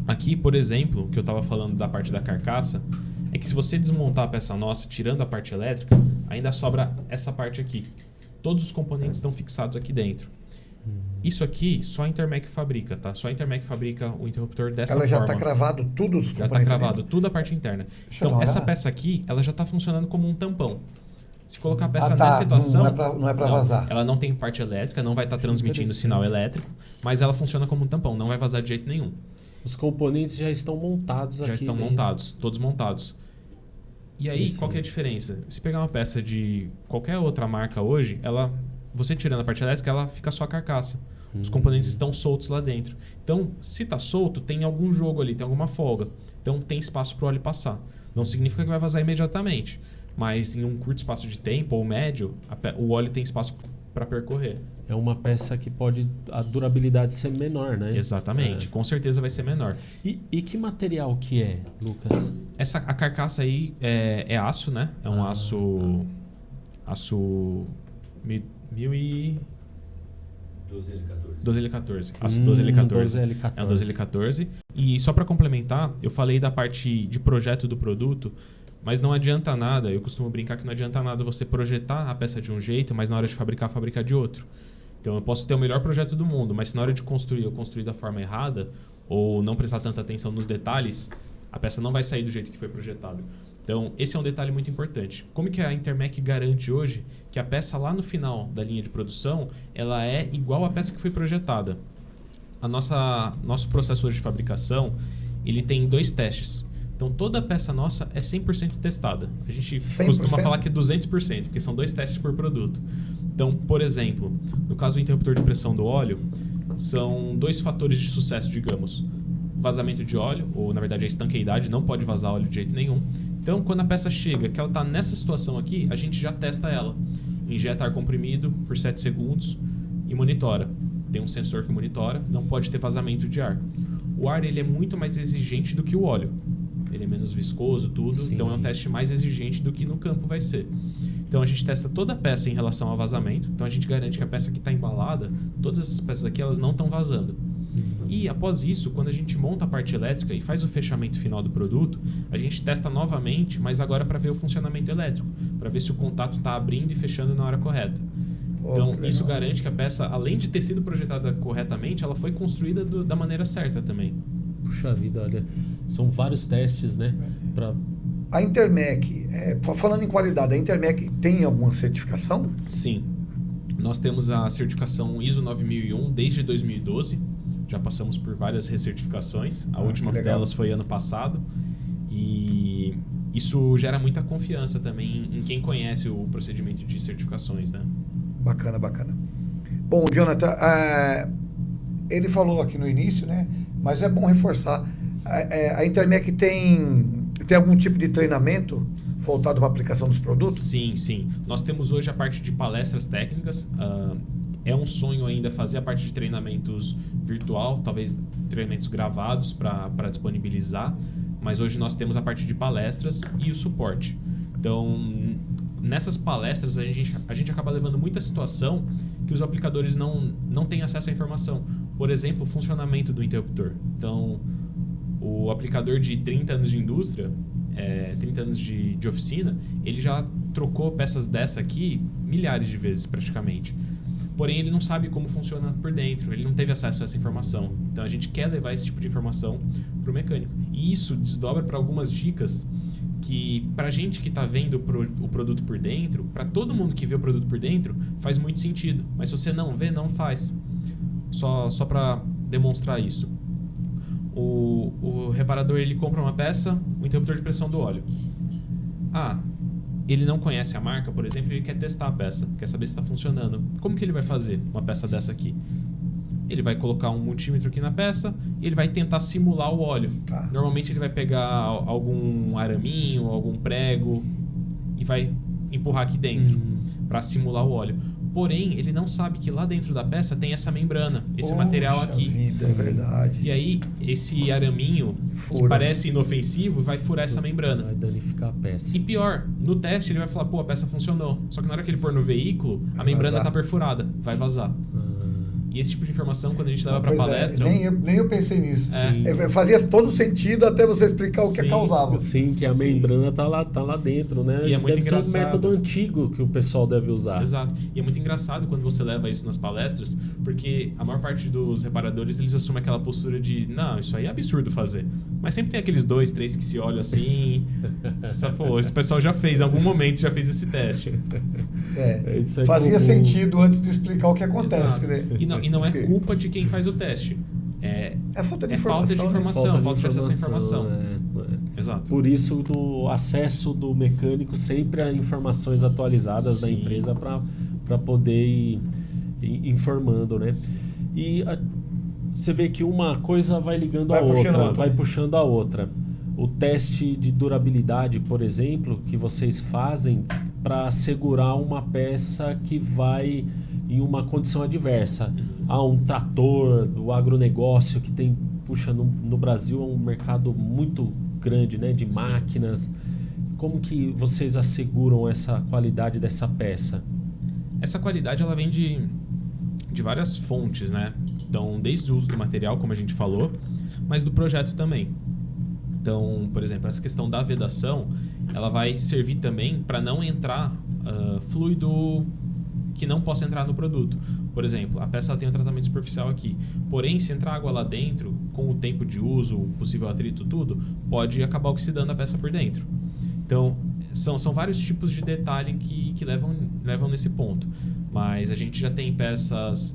Aqui, por exemplo, que eu estava falando da parte da carcaça, é que se você desmontar a peça nossa, tirando a parte elétrica, ainda sobra essa parte aqui. Todos os componentes estão fixados aqui dentro. Isso aqui só a Intermec fabrica, tá? Só a Intermec fabrica o interruptor dessa forma. Ela já está cravado tudo os componentes? Já está cravado tudo a parte interna. Então, essa peça aqui, ela já está funcionando como um tampão. Se colocar a peça nessa situação... Não é para vazar. Ela não tem parte elétrica, não vai estar transmitindo sinal elétrico, mas ela funciona como um tampão, não vai vazar de jeito nenhum. Os componentes já estão montados aqui. Já estão montados, todos montados. E aí, qual que é a diferença? Se pegar uma peça de qualquer outra marca hoje, você tirando a parte elétrica, ela fica só a carcaça. Os componentes estão soltos lá dentro. Então, se está solto, tem algum jogo ali, tem alguma folga. Então, tem espaço para o óleo passar. Não significa que vai vazar imediatamente, mas em um curto espaço de tempo ou médio, o óleo tem espaço para percorrer. É uma peça que pode a durabilidade ser menor, né? Exatamente, com certeza vai ser menor. E que material que é, Lucas? A carcaça aí é aço, né? É um aço 12L14. Aço 12L14. É um 12L14. E só para complementar, eu falei da parte de projeto do produto, mas não adianta nada, eu costumo brincar que não adianta nada você projetar a peça de um jeito, mas na hora de fabricar de outro. Então eu posso ter o melhor projeto do mundo, mas se na hora de construir eu construir da forma errada, ou não prestar tanta atenção nos detalhes, a peça não vai sair do jeito que foi projetado. Então, esse é um detalhe muito importante. Como que a Intermec garante hoje que a peça lá no final da linha de produção, ela é igual à peça que foi projetada? Nosso processo hoje de fabricação, ele tem 2 testes. Então, toda peça nossa é 100% testada. A gente 100%? Costuma falar que é 200%, porque são 2 testes por produto. Então, por exemplo, no caso do interruptor de pressão do óleo, são 2 fatores de sucesso, digamos. Vazamento de óleo, ou na verdade a estanqueidade, não pode vazar óleo de jeito nenhum. Então, quando a peça chega, que ela está nessa situação aqui, a gente já testa ela. Injeta ar comprimido por 7 segundos e monitora. Tem um sensor que monitora, não pode ter vazamento de ar. O ar ele é muito mais exigente do que o óleo. Ele é menos viscoso, tudo. Sim. Então, é um teste mais exigente do que no campo vai ser. Então, a gente testa toda a peça em relação ao vazamento. Então, a gente garante que a peça que está embalada, todas essas peças aqui, elas não estão vazando. E após isso, quando a gente monta a parte elétrica e faz o fechamento final do produto, a gente testa novamente, mas agora para ver o funcionamento elétrico, para ver se o contato está abrindo e fechando na hora correta. Então, isso garante que a peça, além de ter sido projetada corretamente, ela foi construída da maneira certa também. Puxa vida, olha, são vários testes, né? A Intermec, falando em qualidade, a Intermec tem alguma certificação? Sim. Nós temos a certificação ISO 9001 desde 2012. Já passamos por várias recertificações. A última delas foi ano passado. E isso gera muita confiança também em quem conhece o procedimento de certificações, né? Bacana, bacana. Bom, Jonathan, ele falou aqui no início, né? Mas é bom reforçar. A Intermec tem algum tipo de treinamento voltado para a aplicação dos produtos? Sim, sim. Nós temos hoje a parte de palestras técnicas. É um sonho ainda fazer a parte de treinamentos virtual, talvez treinamentos gravados para disponibilizar, mas hoje nós temos a parte de palestras e o suporte. Então, nessas palestras, a gente acaba levando muita situação que os aplicadores não têm acesso à informação. Por exemplo, o funcionamento do interruptor. Então, o aplicador de 30 anos de indústria, 30 anos de oficina, ele já trocou peças dessa aqui milhares de vezes praticamente. Porém, ele não sabe como funciona por dentro, ele não teve acesso a essa informação. Então, a gente quer levar esse tipo de informação para o mecânico. E isso desdobra para algumas dicas que, para a gente que está vendo o produto por dentro, para todo mundo que vê o produto por dentro, faz muito sentido. Mas se você não vê, não faz. Só para demonstrar isso. O reparador ele compra uma peça, o interruptor de pressão do óleo. ele não conhece a marca, por exemplo, ele quer testar a peça, quer saber se está funcionando. Como que ele vai fazer uma peça dessa aqui? Ele vai colocar um multímetro aqui na peça e ele vai tentar simular o óleo. Tá. Normalmente ele vai pegar algum araminho, algum prego e vai empurrar aqui dentro para simular o óleo. Porém, ele não sabe que lá dentro da peça tem essa membrana, esse material aqui. Vida, é verdade. E aí, esse araminho, Fura. que parece inofensivo, vai furar essa membrana. Vai danificar a peça. E pior, no teste ele vai falar, pô, a peça funcionou. Só que na hora que ele pôr no veículo, a membrana vazar. tá perfurada, vai vazar. E esse tipo de informação, quando a gente leva pra Pois palestra... nem eu pensei nisso. É. Fazia todo sentido até você explicar o que Sim. causava. Sim, que a membrana tá lá dentro, né? E é muito deve ser um engraçado. método antigo que o pessoal deve usar. Exato. E é muito engraçado quando você leva isso nas palestras, porque a maior parte dos reparadores, eles assumem aquela postura de, não, isso aí é absurdo fazer. Mas sempre tem aqueles 2, 3 que se olham assim. Pô, esse pessoal já fez, em algum momento já fez esse teste. Isso é Fazia comum. sentido antes de explicar o que acontece, Exato. né? E não é culpa de quem faz o teste. É falta de É informação. falta de né? informação, falta de acesso à informação. é. Exato. Por isso, do acesso do mecânico sempre a informações atualizadas da Sim. empresa para poder ir informando, né? E você vê que uma coisa vai ligando Vai a puxando outra, a outra, vai né? puxando a outra. O teste de durabilidade, por exemplo, que vocês fazem para assegurar uma peça que vai em uma condição adversa. Há um trator, o agronegócio que tem, no Brasil é um mercado muito grande, né, de máquinas. Como que vocês asseguram essa qualidade dessa peça? Essa qualidade ela vem de várias fontes, né? Então, desde o uso do material, como a gente falou, mas do projeto também. Então, por exemplo, essa questão da vedação, ela vai servir também para não entrar fluido que não possa entrar no produto. Por exemplo, a peça ela tem um tratamento superficial aqui. Porém, se entrar água lá dentro, com o tempo de uso, o possível atrito, tudo, pode acabar oxidando a peça por dentro. Então, são vários tipos de detalhe que levam nesse ponto. Mas a gente já tem peças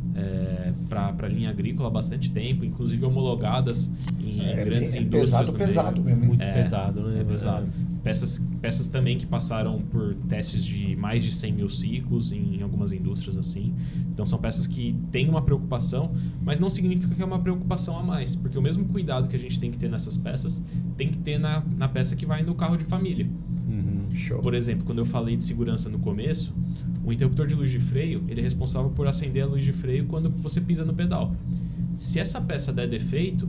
para linha agrícola há bastante tempo, inclusive homologadas em grandes indústrias. Pesado mesmo. Muito pesado, né? É pesado. Peças também que passaram por testes de mais de 100 mil ciclos em algumas indústrias assim. Então são peças que têm uma preocupação, mas não significa que é uma preocupação a mais, porque o mesmo cuidado que a gente tem que ter nessas peças tem que ter na peça que vai no carro de família. Show. Por exemplo, quando eu falei de segurança no começo, o interruptor de luz de freio, ele é responsável por acender a luz de freio quando você pisa no pedal. Se essa peça der defeito,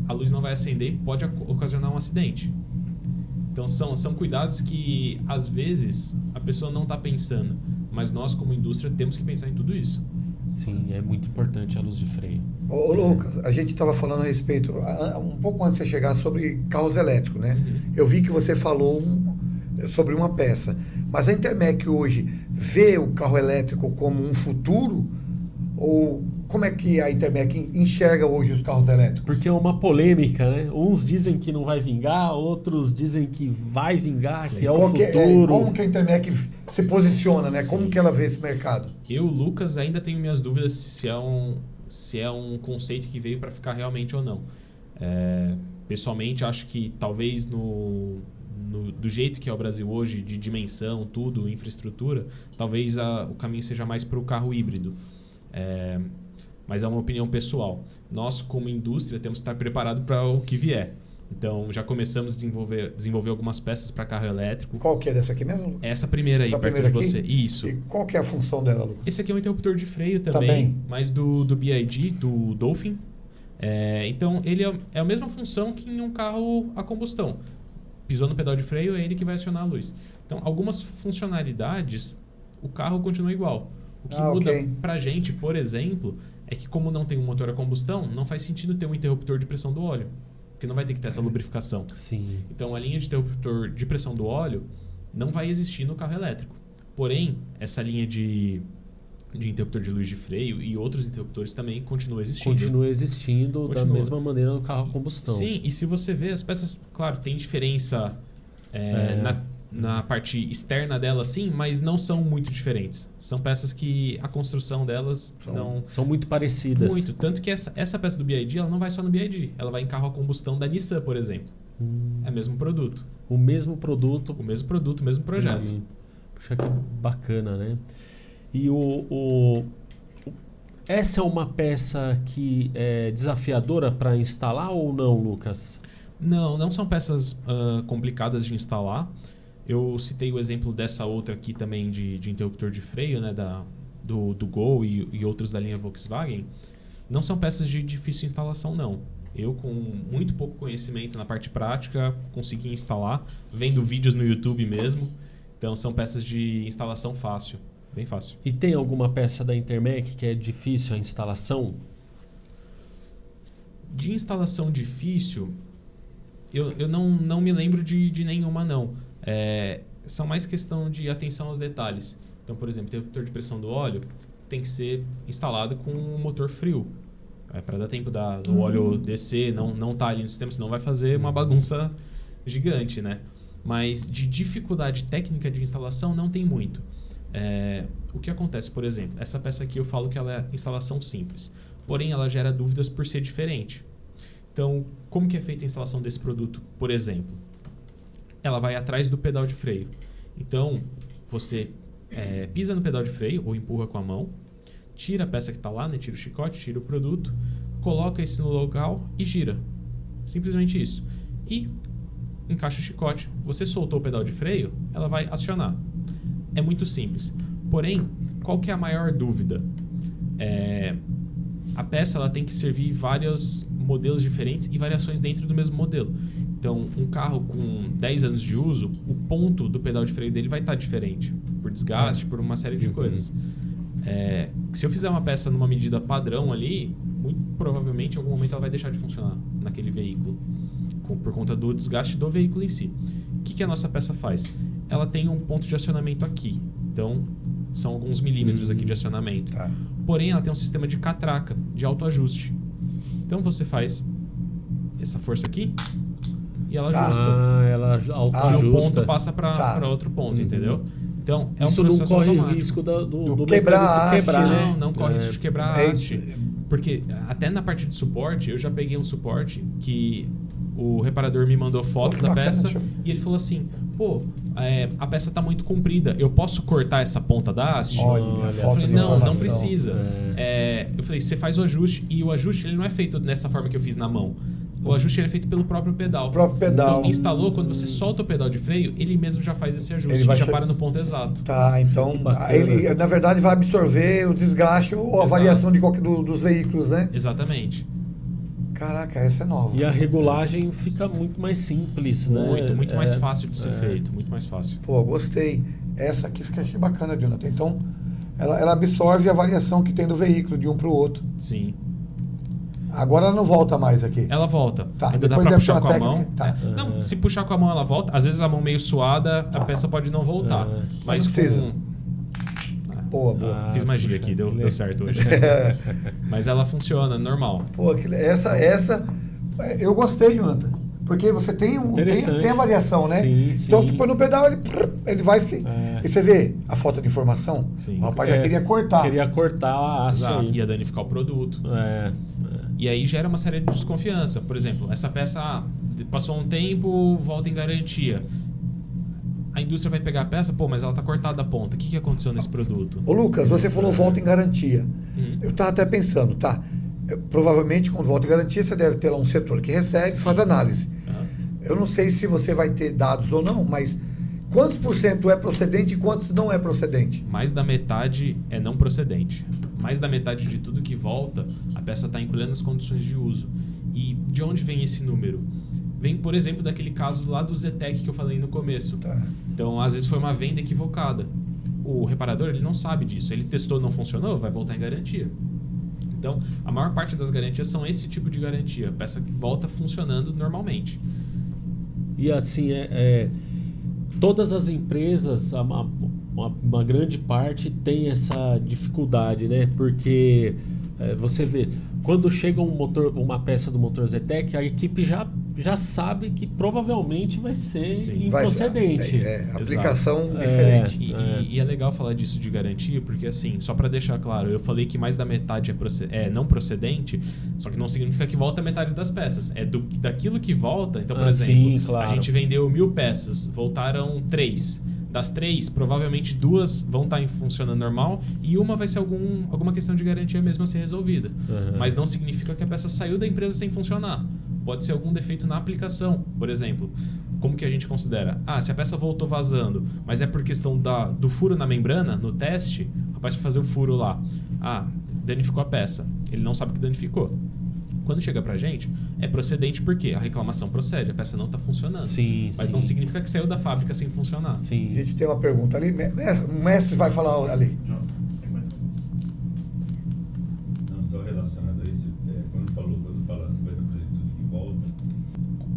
a luz não vai acender e pode ocasionar um acidente. Então são cuidados que às vezes a pessoa não está pensando, mas nós como indústria temos que pensar em tudo isso. Sim, é muito importante a luz de freio. Ô Lucas, a gente estava falando a respeito, um pouco antes de você chegar, sobre carros elétricos, né? Eu vi que você falou sobre uma peça, mas a Intermec hoje vê o carro elétrico como um futuro? Ou como é que a Intermec enxerga hoje os carros elétricos? Porque é uma polêmica, né? Uns dizem que não vai vingar, outros dizem que vai vingar, que é o futuro. Como que a Intermec se posiciona, né? Sim. Como que ela vê esse mercado? Eu, Lucas, ainda tenho minhas dúvidas se é um conceito que veio para ficar realmente ou não. Pessoalmente, acho que talvez do jeito que é o Brasil hoje, de dimensão, tudo, infraestrutura, talvez o caminho seja mais para o carro híbrido. Mas é uma opinião pessoal. Nós, como indústria, temos que estar preparados para o que vier. Então, já começamos a desenvolver algumas peças para carro elétrico. Qual que é dessa aqui mesmo, Lucas? Essa primeira aí, Essa perto primeira de aqui? você. Isso. E qual que é a função dela, Lucas? Esse aqui é um interruptor de freio também. Mas do BID, do Dolphin. Então, ele é a mesma função que em um carro a combustão. Pisou no pedal de freio, é ele que vai acionar a luz. Então, algumas funcionalidades, o carro continua igual. O que muda pra gente, por exemplo, é que como não tem um motor a combustão, não faz sentido ter um interruptor de pressão do óleo, porque não vai ter que ter essa lubrificação. Sim. Então, a linha de interruptor de pressão do óleo não vai existir no carro elétrico. Porém, essa linha de interruptor de luz de freio e outros interruptores também continua existindo. Continua existindo da mesma maneira no carro a combustão. Sim, e se você vê, as peças, claro, tem diferença na parte externa dela, sim, mas não são muito diferentes. São peças que a construção delas são muito parecidas. Muito. Tanto que essa peça do BID, ela não vai só no BID. Ela vai em carro a combustão da Nissan, por exemplo. É o mesmo produto. O mesmo produto. O mesmo produto, o mesmo projeto. Entendi. Puxa, que bacana, né? E essa é uma peça que é desafiadora para instalar ou não, Lucas? Não são peças complicadas de instalar. Eu citei o exemplo dessa outra aqui também de interruptor de freio, né, do Gol e outros da linha Volkswagen. Não são peças de difícil instalação, não. Eu, com muito pouco conhecimento na parte prática, consegui instalar, vendo vídeos no YouTube mesmo. Então, são peças de instalação fácil, bem fácil. E tem alguma peça da Intermec que é difícil a instalação? De instalação difícil, eu não me lembro de nenhuma, não. São mais questão de atenção aos detalhes. Então, por exemplo, o interruptor de pressão do óleo tem que ser instalado com um motor frio. Para dar tempo do óleo descer, não tá ali no sistema, senão vai fazer uma bagunça gigante, né? Mas de dificuldade técnica de instalação não tem muito. O que acontece, por exemplo, essa peça aqui eu falo que ela é instalação simples, porém ela gera dúvidas por ser diferente. Então, como que é feita a instalação desse produto, por exemplo? Ela vai atrás do pedal de freio. Então, você pisa no pedal de freio ou empurra com a mão, tira a peça que está lá, né? Tira o chicote, tira o produto, coloca isso no local e gira. Simplesmente isso. E encaixa o chicote. Você soltou o pedal de freio, ela vai acionar. É muito simples. Porém, qual que é a maior dúvida? A peça ela tem que servir vários modelos diferentes e variações dentro do mesmo modelo. Então, um carro com 10 anos de uso, o ponto do pedal de freio dele vai estar diferente. Por desgaste, por uma série de coisas. Se eu fizer uma peça numa medida padrão ali, muito provavelmente em algum momento ela vai deixar de funcionar naquele veículo, por conta do desgaste do veículo em si. O que a nossa peça faz? Ela tem um ponto de acionamento aqui, então são alguns milímetros aqui de acionamento. Tá. Porém, ela tem um sistema de catraca, de autoajuste. Então você faz essa força aqui e ela ajusta. Ela E o autoajusta. ponto passa para outro ponto, entendeu? Então, Isso um não processo corre automático. risco do quebrar a haste, quebrar, né? Não corre risco de quebrar a haste. É. Porque até na parte de suporte, eu já peguei um suporte que o reparador me mandou foto que da bacana, peça tio. e ele falou assim, a peça tá muito comprida, eu posso cortar essa ponta da haste? Olha, Olha, falta Eu de falei, não informação. precisa. Eu falei, você faz o ajuste, e o ajuste ele não é feito dessa forma que eu fiz na mão. O ajuste ele é feito pelo próprio pedal. O próprio pedal. Então, instalou, quando você solta o pedal de freio, ele mesmo já faz esse ajuste, Ele vai já che- para no ponto exato. Tá, então Que bacana. ele na verdade vai absorver o desgaste ou a Exato. variação dos veículos, né? Exatamente. Caraca, essa é nova. E a regulagem fica muito mais simples, né? Muito mais fácil de ser feito, muito mais fácil. Pô, gostei. Essa aqui achei bacana, Jonathan. Então, ela absorve a variação que tem do veículo de um para o outro. Sim. Agora ela não volta mais aqui. Ela volta. Tá, Ainda dá depois pra deve ter puxar uma com a mão. técnica. Tá. Não, se puxar com a mão ela volta. Às vezes a mão meio suada, a peça pode não voltar. Mas Não precisa. com... Boa. Fiz magia puxa, aqui, que deu legal. certo hoje. Mas ela funciona, normal. Pô, essa eu gostei, Jonathan. Porque você tem a variação, né? Sim, então, sim. se põe no pedal, ele vai se... E você vê a falta de informação? Sim. O rapaz já queria cortar. Queria cortar a haste Exato. aí. Ia danificar o produto. E aí gera uma série de desconfiança. Por exemplo, essa peça passou um tempo, volta em garantia. A indústria vai pegar a peça, mas ela tá cortada a ponta. O que aconteceu nesse produto? Ô Lucas, você falou volta em garantia. Uhum. Eu estava até pensando, provavelmente quando volta em garantia você deve ter lá um setor que recebe e faz análise. Eu não sei se você vai ter dados ou não, mas quantos por cento é procedente e quantos não é procedente? Mais da metade é não procedente. Mais da metade de tudo que volta, a peça está em plenas condições de uso. E de onde vem esse número? Vem, por exemplo, daquele caso lá do Zetec que eu falei no começo. Tá. Então, às vezes foi uma venda equivocada. O reparador ele não sabe disso. Ele testou, não funcionou, vai voltar em garantia. Então, a maior parte das garantias são esse tipo de garantia. A peça que volta funcionando normalmente. E assim, todas as empresas, uma grande parte tem essa dificuldade, né? Porque você vê, quando chega uma peça do motor Zetec, a equipe já sabe que provavelmente vai ser improcedente. Aplicação diferente. E é legal falar disso de garantia, porque assim, só para deixar claro, eu falei que mais da metade é não procedente, só que não significa que volta a metade das peças. É daquilo que volta. Então, por exemplo, sim, claro. A gente vendeu 1.000 peças, voltaram 3. Das 3, provavelmente 2 vão estar funcionando normal e uma vai ser alguma questão de garantia mesmo a ser resolvida. Mas não significa que a peça saiu da empresa sem funcionar. Pode ser algum defeito na aplicação. Por exemplo, como que a gente considera? Se a peça voltou vazando, mas é por questão do furo na membrana, no teste, o rapaz vai fazer o furo lá. Danificou a peça. Ele não sabe que danificou. Quando chega pra gente, é procedente porque a reclamação procede, a peça não está funcionando. Mas não significa que saiu da fábrica sem funcionar. A gente tem uma pergunta ali. O mestre vai falar ali. Não, só relacionado a isso, quando fala 50% de tudo que volta.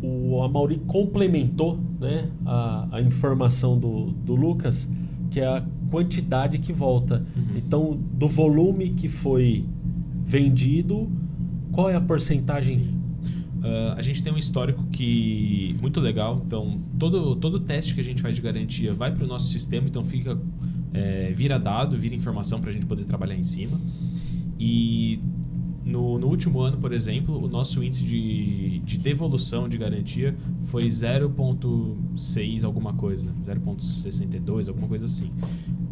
O Amaury complementou, né, a informação do Lucas, que é a quantidade que volta. Então, do volume que foi vendido, qual é a porcentagem? A gente tem um histórico muito legal. Então, todo teste que a gente faz de garantia vai para o nosso sistema. Então, vira dado, vira informação para a gente poder trabalhar em cima. E no último ano, por exemplo, o nosso índice de devolução de garantia foi 0,6 alguma coisa, 0,62, alguma coisa assim.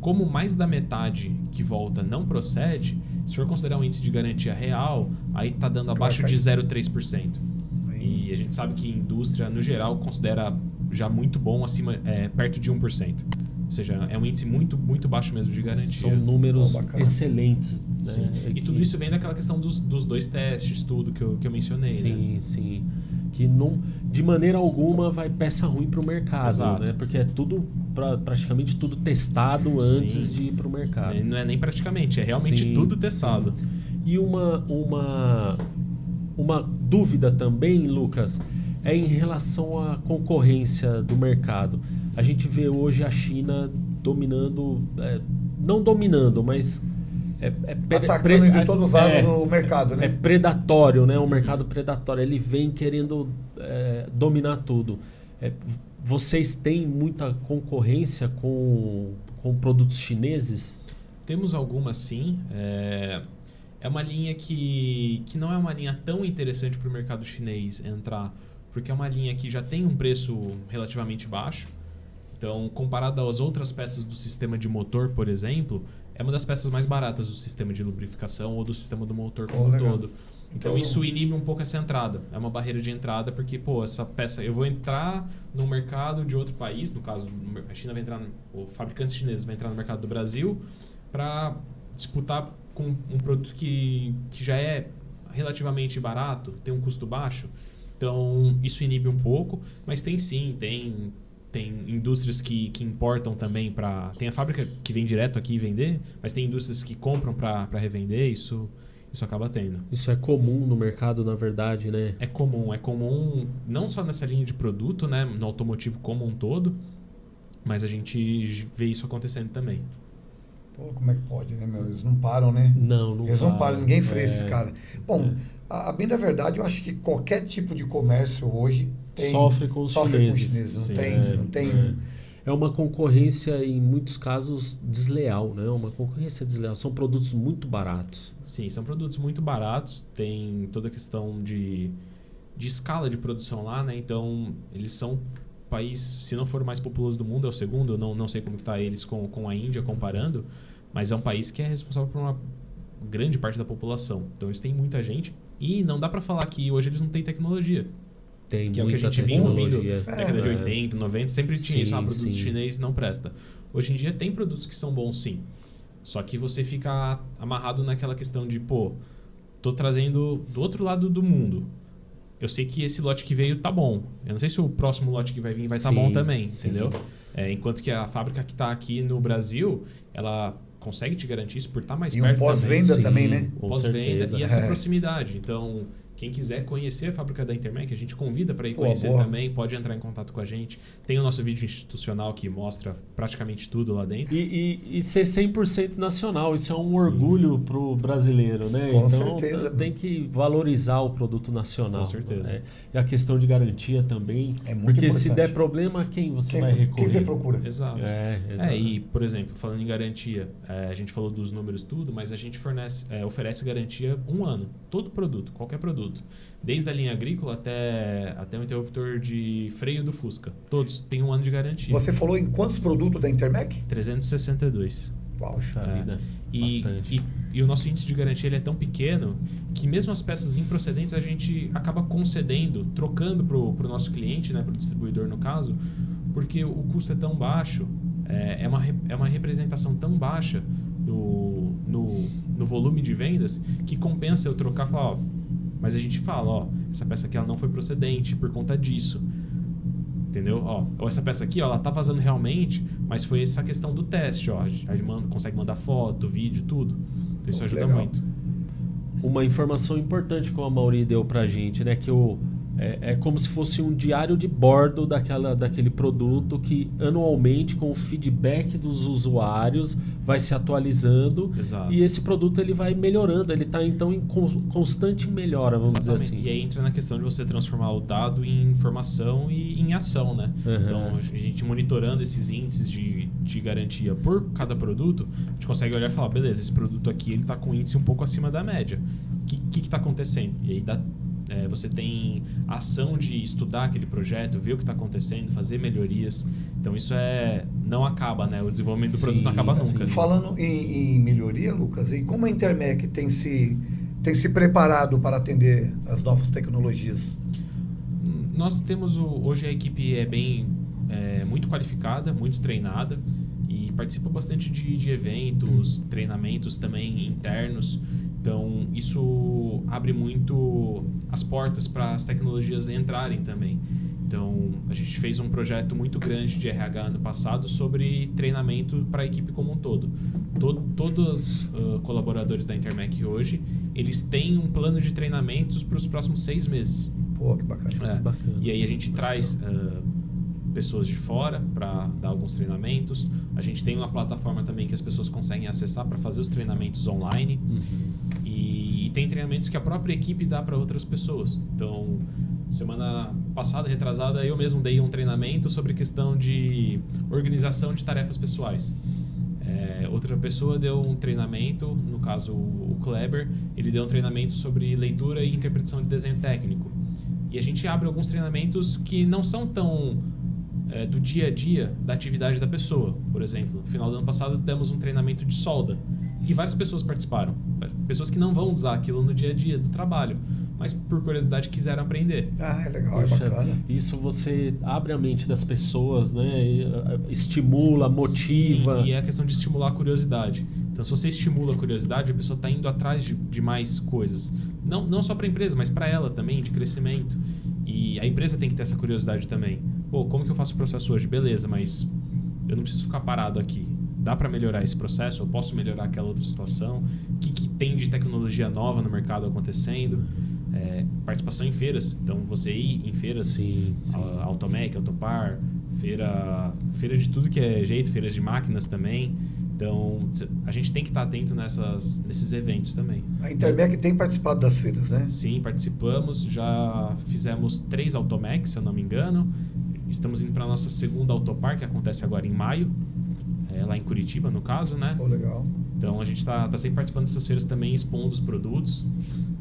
Como mais da metade que volta não procede, se for considerar um índice de garantia real, aí está dando abaixo de 0,3%. E a gente sabe que a indústria, no geral, considera já muito bom, perto de 1%. Ou seja, é um índice muito, muito baixo mesmo de garantia. São números excelentes. Né? E tudo isso vem daquela questão dos 2 testes, tudo que eu mencionei. Sim. Que não, de maneira alguma vai peça ruim para o mercado, né? Porque é praticamente tudo testado antes de ir para o mercado. Não é nem praticamente, é realmente tudo testado. Sim. E uma dúvida também, Lucas, é em relação à concorrência do mercado. A gente vê hoje a China dominando, não dominando, mas atacando de todos os lados o mercado, né? É predatório, né? Um mercado predatório. Ele vem querendo dominar tudo. Vocês têm muita concorrência com produtos chineses? Temos algumas, sim. É uma linha que não é uma linha tão interessante para o mercado chinês entrar, porque é uma linha que já tem um preço relativamente baixo. Então, comparado às outras peças do sistema de motor, por exemplo, é uma das peças mais baratas do sistema de lubrificação ou do sistema do motor como um todo. Então, isso inibe um pouco essa entrada. É uma barreira de entrada porque, essa peça... Eu vou entrar no mercado de outro país, no caso, a China vai entrar... O fabricante chinês vai entrar no mercado do Brasil para disputar com um produto que já é relativamente barato, tem um custo baixo. Então, isso inibe um pouco, mas tem indústrias que importam também tem a fábrica que vem direto aqui vender, mas tem indústrias que compram para revender, isso acaba tendo. Isso é comum no mercado, na verdade, né? É comum não só nessa linha de produto, né, no automotivo como um todo, mas a gente vê isso acontecendo também. Pô, como é que pode, né, meu? Eles não param, né? Não Eles não param, ninguém freia esses caras. Bom, a bem da verdade, eu acho que qualquer tipo de comércio hoje sofre com os chineses. Não tem. É uma concorrência, em muitos casos, desleal, né? Uma concorrência desleal. São produtos muito baratos. Sim, são produtos muito baratos. Tem toda a questão de escala de produção lá, né? Então, eles são o país, se não for o mais populoso do mundo, é o segundo. Eu não sei como está eles com a Índia comparando, mas é um país que é responsável por uma grande parte da população. Então, eles têm muita gente. E não dá para falar que hoje eles não têm tecnologia. Tem que é o que a gente vinha ouvindo na década de 80, 90, sempre tinha isso, produto chinês não presta. Hoje em dia tem produtos que são bons, sim. Só que você fica amarrado naquela questão de, tô trazendo do outro lado do mundo. Eu sei que esse lote que veio tá bom. Eu não sei se o próximo lote que vai vir vai estar bom também, entendeu? Enquanto que a fábrica que está aqui no Brasil, ela consegue te garantir isso por estar mais perto. E o pós-venda também, né? O pós-venda e essa proximidade. Então, Quem quiser conhecer a fábrica da Intermec, a gente convida para ir conhecer também, pode entrar em contato com a gente. Tem o nosso vídeo institucional que mostra praticamente tudo lá dentro. E ser 100% nacional, isso é um orgulho pro brasileiro, né? Com então certeza. Tem que valorizar o produto nacional. Com certeza. Né? E a questão de garantia também. É muito porque importante. se der problema, quem você vai recorrer? Quem você procura? Exato. Exato. E, por exemplo, falando em garantia, a gente falou dos números tudo, mas a gente oferece garantia 1 ano. Todo produto, qualquer produto. Desde a linha agrícola até o interruptor de freio do Fusca. Todos têm 1 ano de garantia. Você falou em quantos produtos da Intermec? 362. Uau, Puxa vida, bastante. E o nosso índice de garantia ele é tão pequeno que mesmo as peças improcedentes a gente acaba concedendo, trocando para o nosso cliente, né, para o distribuidor no caso, porque o custo é tão baixo, é uma representação tão baixa no volume de vendas que compensa eu trocar e falar, ó, mas a gente fala, ó, essa peça aqui ela não foi procedente por conta disso. Entendeu? Ou essa peça aqui, ó, ela tá vazando realmente, mas foi essa questão do teste, ó. A gente consegue mandar foto, vídeo, tudo. Então isso ajuda legal. muito. Uma informação importante que o Amaury deu pra gente, né? Que é como se fosse um diário de bordo daquele produto que anualmente, com o feedback dos usuários, vai se atualizando. Exato. E esse produto ele vai melhorando, ele está então em constante melhora, vamos dizer assim. E aí entra na questão de você transformar o dado em informação e em ação, né? Uhum. Então, a gente monitorando esses índices de garantia por cada produto, a gente consegue olhar e falar, beleza, esse produto aqui ele está com índice um pouco acima da média. O que está acontecendo? E aí você tem ação de estudar aquele projeto, ver o que está acontecendo, fazer melhorias. Então isso não acaba, né? O desenvolvimento do produto não acaba nunca. Falando em melhoria, Lucas, e como a Intermec tem se preparado para atender as novas tecnologias? Nós temos hoje a equipe muito qualificada, muito treinada e participa bastante de eventos, treinamentos também internos. Então, isso abre muito as portas para as tecnologias entrarem também. Então, a gente fez um projeto muito grande de RH ano passado sobre treinamento para a equipe como um todo. Todos os colaboradores da Intermec hoje, eles têm um plano de treinamentos para os próximos 6 meses. Pô, que bacana. Que bacana. E aí a gente traz pessoas de fora para dar alguns treinamentos. A gente tem uma plataforma também que as pessoas conseguem acessar para fazer os treinamentos online. E tem treinamentos que a própria equipe dá para outras pessoas. Então, semana passada, retrasada, eu mesmo dei um treinamento sobre questão de organização de tarefas pessoais. Outra pessoa deu um treinamento, no caso o Kleber, ele deu um treinamento sobre leitura e interpretação de desenho técnico. E a gente abre alguns treinamentos que não são tão do dia a dia da atividade da pessoa. Por exemplo, no final do ano passado demos um treinamento de solda e várias pessoas participaram. Pessoas que não vão usar aquilo no dia a dia do trabalho, mas por curiosidade quiseram aprender. Ah, é legal, Poxa, é bacana. Isso você abre a mente das pessoas, né? Estimula, motiva. Sim, e é a questão de estimular a curiosidade. Então, se você estimula a curiosidade, a pessoa está indo atrás de mais coisas. Não só para a empresa, mas para ela também, de crescimento. E a empresa tem que ter essa curiosidade também. Pô, como que eu faço o processo hoje? Beleza, mas eu não preciso ficar parado aqui. Dá para melhorar esse processo? Eu posso melhorar aquela outra situação? O que tem de tecnologia nova no mercado acontecendo? Participação em feiras. Então, você ir em feiras, Sim. Automec, Autopar, feira de tudo que é jeito, feiras de máquinas também. Então, a gente tem que estar atento nesses eventos também. A Intermec tem participado das feiras, né? Sim, participamos. Já fizemos 3 Automecs, se eu não me engano. Estamos indo para a nossa segunda Autopar, que acontece agora em maio. Lá em Curitiba, no caso, né? Pô, legal. Então, a gente está sempre participando dessas feiras também, expondo os produtos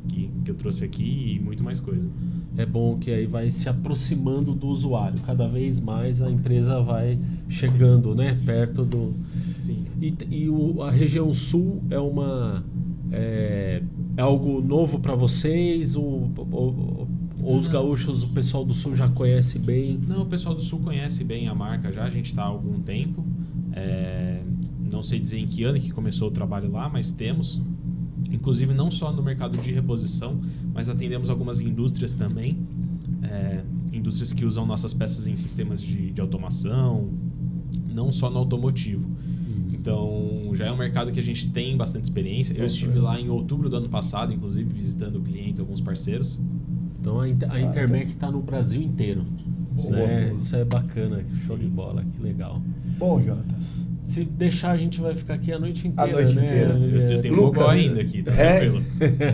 que eu trouxe aqui e muito mais coisa. É bom que aí vai se aproximando do usuário. Cada vez mais a empresa vai chegando, Sim. né? Perto do... Sim. A região sul é algo novo para vocês? Ou os gaúchos, o pessoal do sul já conhece bem? Não, o pessoal do sul conhece bem a marca já. A gente está há algum tempo. Não sei dizer em que ano que começou o trabalho lá, mas temos. Inclusive não só no mercado de reposição, mas atendemos algumas indústrias também. Indústrias que usam nossas peças em sistemas de automação, não só no automotivo. Então, já é um mercado que a gente tem bastante experiência. Eu estive lá em outubro do ano passado, inclusive, visitando clientes, alguns parceiros. Então, a Intermec está no Brasil inteiro. Isso é bacana, show de bola, que legal. Bom, Jonatas. Se deixar, a gente vai ficar aqui a noite inteira, A noite né? inteira. Eu tenho um pouco ainda aqui, tá tranquilo.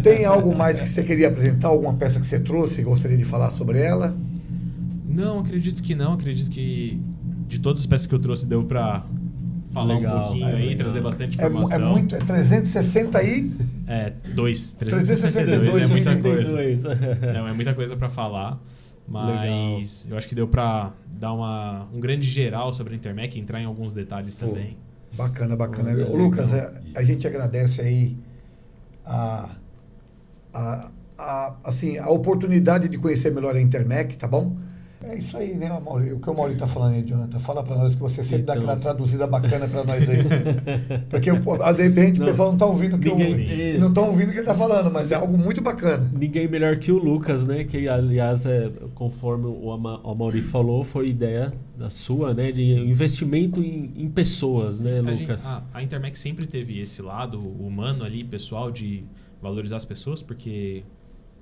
Tem algo mais que você queria apresentar? Alguma peça que você trouxe e gostaria de falar sobre ela? Não, acredito que não. Acredito que de todas as peças que eu trouxe deu pra falar um pouquinho aí, legal. trazer bastante informação. É 360 e... 362 é muita coisa. 362. É muita coisa pra falar. Mas eu acho que deu pra dar um grande geral sobre a Intermec, entrar em alguns detalhes também. Bacana. Legal. Lucas, a gente agradece aí assim, a oportunidade de conhecer melhor a Intermec, tá bom? É isso aí, né, Mauri? O que o Mauri tá falando aí, Jonathan? Fala pra nós que você sempre dá aquela traduzida bacana pra nós aí. Porque, de repente, o pessoal não tá ouvindo o que não estão ouvindo o que ele tá falando, mas é algo muito bacana. Ninguém melhor que o Lucas, né? Que, aliás, conforme o Mauri falou, foi ideia da sua, né? De investimento em pessoas, né, Lucas? A Intermec sempre teve esse lado humano ali, pessoal, de valorizar as pessoas, porque...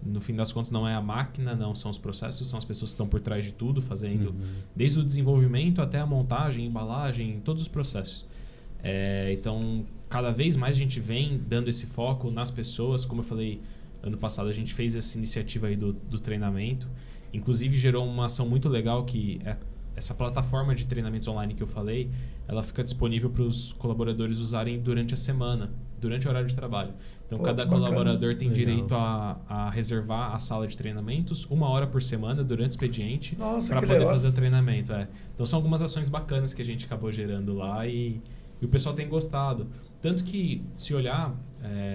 No fim das contas, não é a máquina, não são os processos, são as pessoas que estão por trás de tudo, fazendo desde o desenvolvimento até a montagem, embalagem, todos os processos. Então, cada vez mais a gente vem dando esse foco nas pessoas. Como eu falei, ano passado a gente fez essa iniciativa aí do treinamento. Inclusive, gerou uma ação muito legal que essa plataforma de treinamentos online que eu falei, ela fica disponível para os colaboradores usarem durante a semana, durante o horário de trabalho. Então, cada colaborador tem direito a reservar a sala de treinamentos 1 hora por semana durante o expediente para poder fazer o treinamento. Então, são algumas ações bacanas que a gente acabou gerando lá e o pessoal tem gostado. Tanto que, se olhar,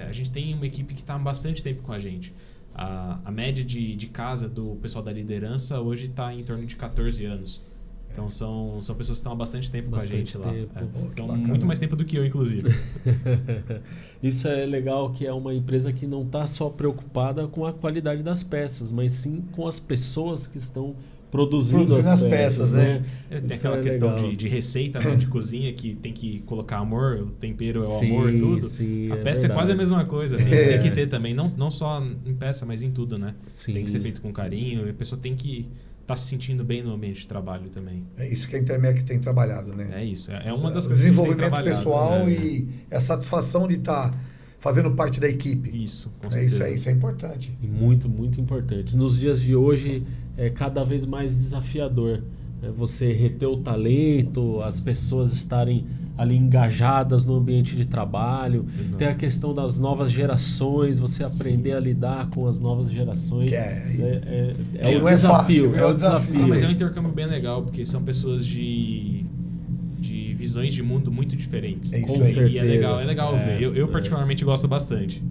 a gente tem uma equipe que está há bastante tempo com a gente. A média de casa do pessoal da liderança hoje está em torno de 14 anos. Então, são pessoas que estão há bastante tempo com a gente lá. Então, muito mais tempo do que eu, inclusive. Isso é legal, que é uma empresa que não está só preocupada com a qualidade das peças, mas sim com as pessoas que estão produzindo as peças, né? Tem aquela questão de receita, né, de cozinha, que tem que colocar amor, o tempero é o amor, tudo. Sim, a peça é quase a mesma coisa. Tem que ter também, não só em peça, mas em tudo, né? Sim, tem que ser feito com carinho, e a pessoa tem que tá se sentindo bem no ambiente de trabalho também. É isso que a Intermec tem trabalhado, né? É isso. É uma das coisas que desenvolvimento pessoal, né? E a satisfação de estar fazendo parte da equipe. Isso, com certeza. Isso aí, isso é importante. E muito, muito importante. Nos dias de hoje é cada vez mais desafiador. Você reter o talento, as pessoas estarem ali engajadas no ambiente de trabalho. Exato. Tem a questão das novas gerações, você aprender a lidar com as novas gerações. É o desafio. É o desafio. Mas é um intercâmbio bem legal, porque são pessoas de visões de mundo muito diferentes. Com certeza. E é legal ver. Eu particularmente gosto bastante.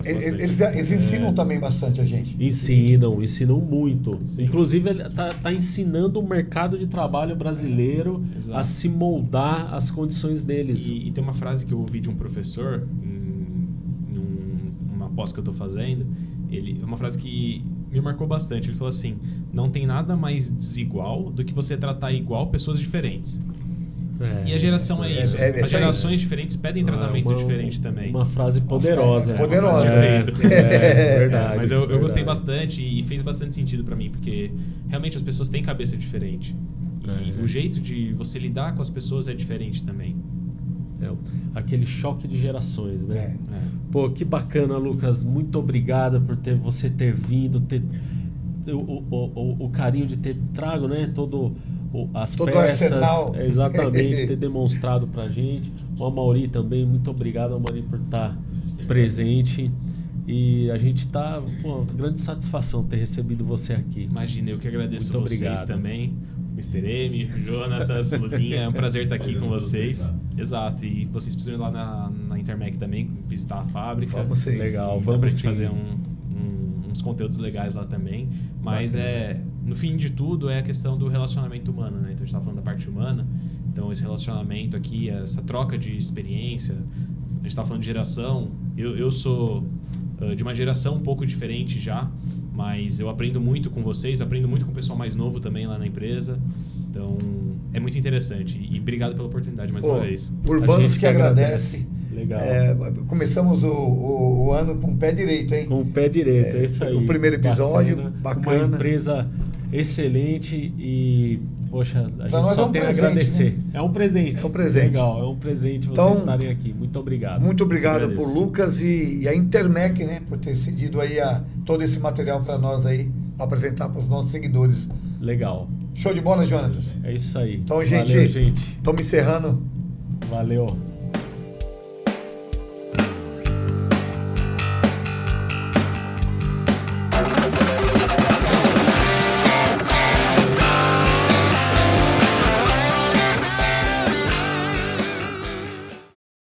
Eles ensinam também bastante a gente. Ensinam muito. Sim. Inclusive, ele tá ensinando o mercado de trabalho brasileiro a se moldar às condições deles. E tem uma frase que eu ouvi de um professor em uma pós que eu estou fazendo. Uma frase que me marcou bastante. Ele falou assim: não tem nada mais desigual do que você tratar igual pessoas diferentes. E a geração é isso. As gerações diferentes pedem tratamento diferente também. Uma frase poderosa. Poderosa. Verdade. Mas eu gostei bastante e fez bastante sentido pra mim, porque realmente as pessoas têm cabeça diferente. E o jeito de você lidar com as pessoas é diferente também. Aquele choque de gerações, né? Pô, que bacana, Lucas. Muito obrigado por você ter vindo, o carinho de ter trago, né? Todo peças, exatamente, ter demonstrado pra gente. O Mauri também, muito obrigado, Mauri, por estar presente. E a gente tá com grande satisfação ter recebido você aqui. Imagina, eu que agradeço muito vocês obrigado. Também. Mr. M, Jonatas, Lulinha, é um prazer estar aqui com vocês. Exato, e vocês precisam ir lá na Intermec também, visitar a fábrica. Vamos sim. Legal, vamos sim. Fazer uns conteúdos legais lá também. Mas no fim de tudo é a questão do relacionamento humano, né? Então a gente estava falando da parte humana. Então esse relacionamento aqui, essa troca de experiência, a gente estava falando de geração. Eu sou de uma geração um pouco diferente já, mas eu aprendo muito com vocês, aprendo muito com o pessoal mais novo também lá na empresa. Então é muito interessante. E obrigado pela oportunidade mais uma vez. Urbanos que agradece. Legal. Começamos o ano com o pé direito, hein? Com o pé direito, é isso aí. O primeiro episódio, bacana. Uma empresa excelente e, poxa, a gente só tem a agradecer. Né? É um presente. É um presente. Legal, é um presente vocês estarem aqui. Muito obrigado. Muito obrigado por Lucas e a Intermec, né? Por ter cedido aí todo esse material para nós aí, para apresentar para os nossos seguidores. Legal. Show de bola, Jonatas? É isso aí. Então, gente, valeu, gente. Estamos encerrando. Valeu.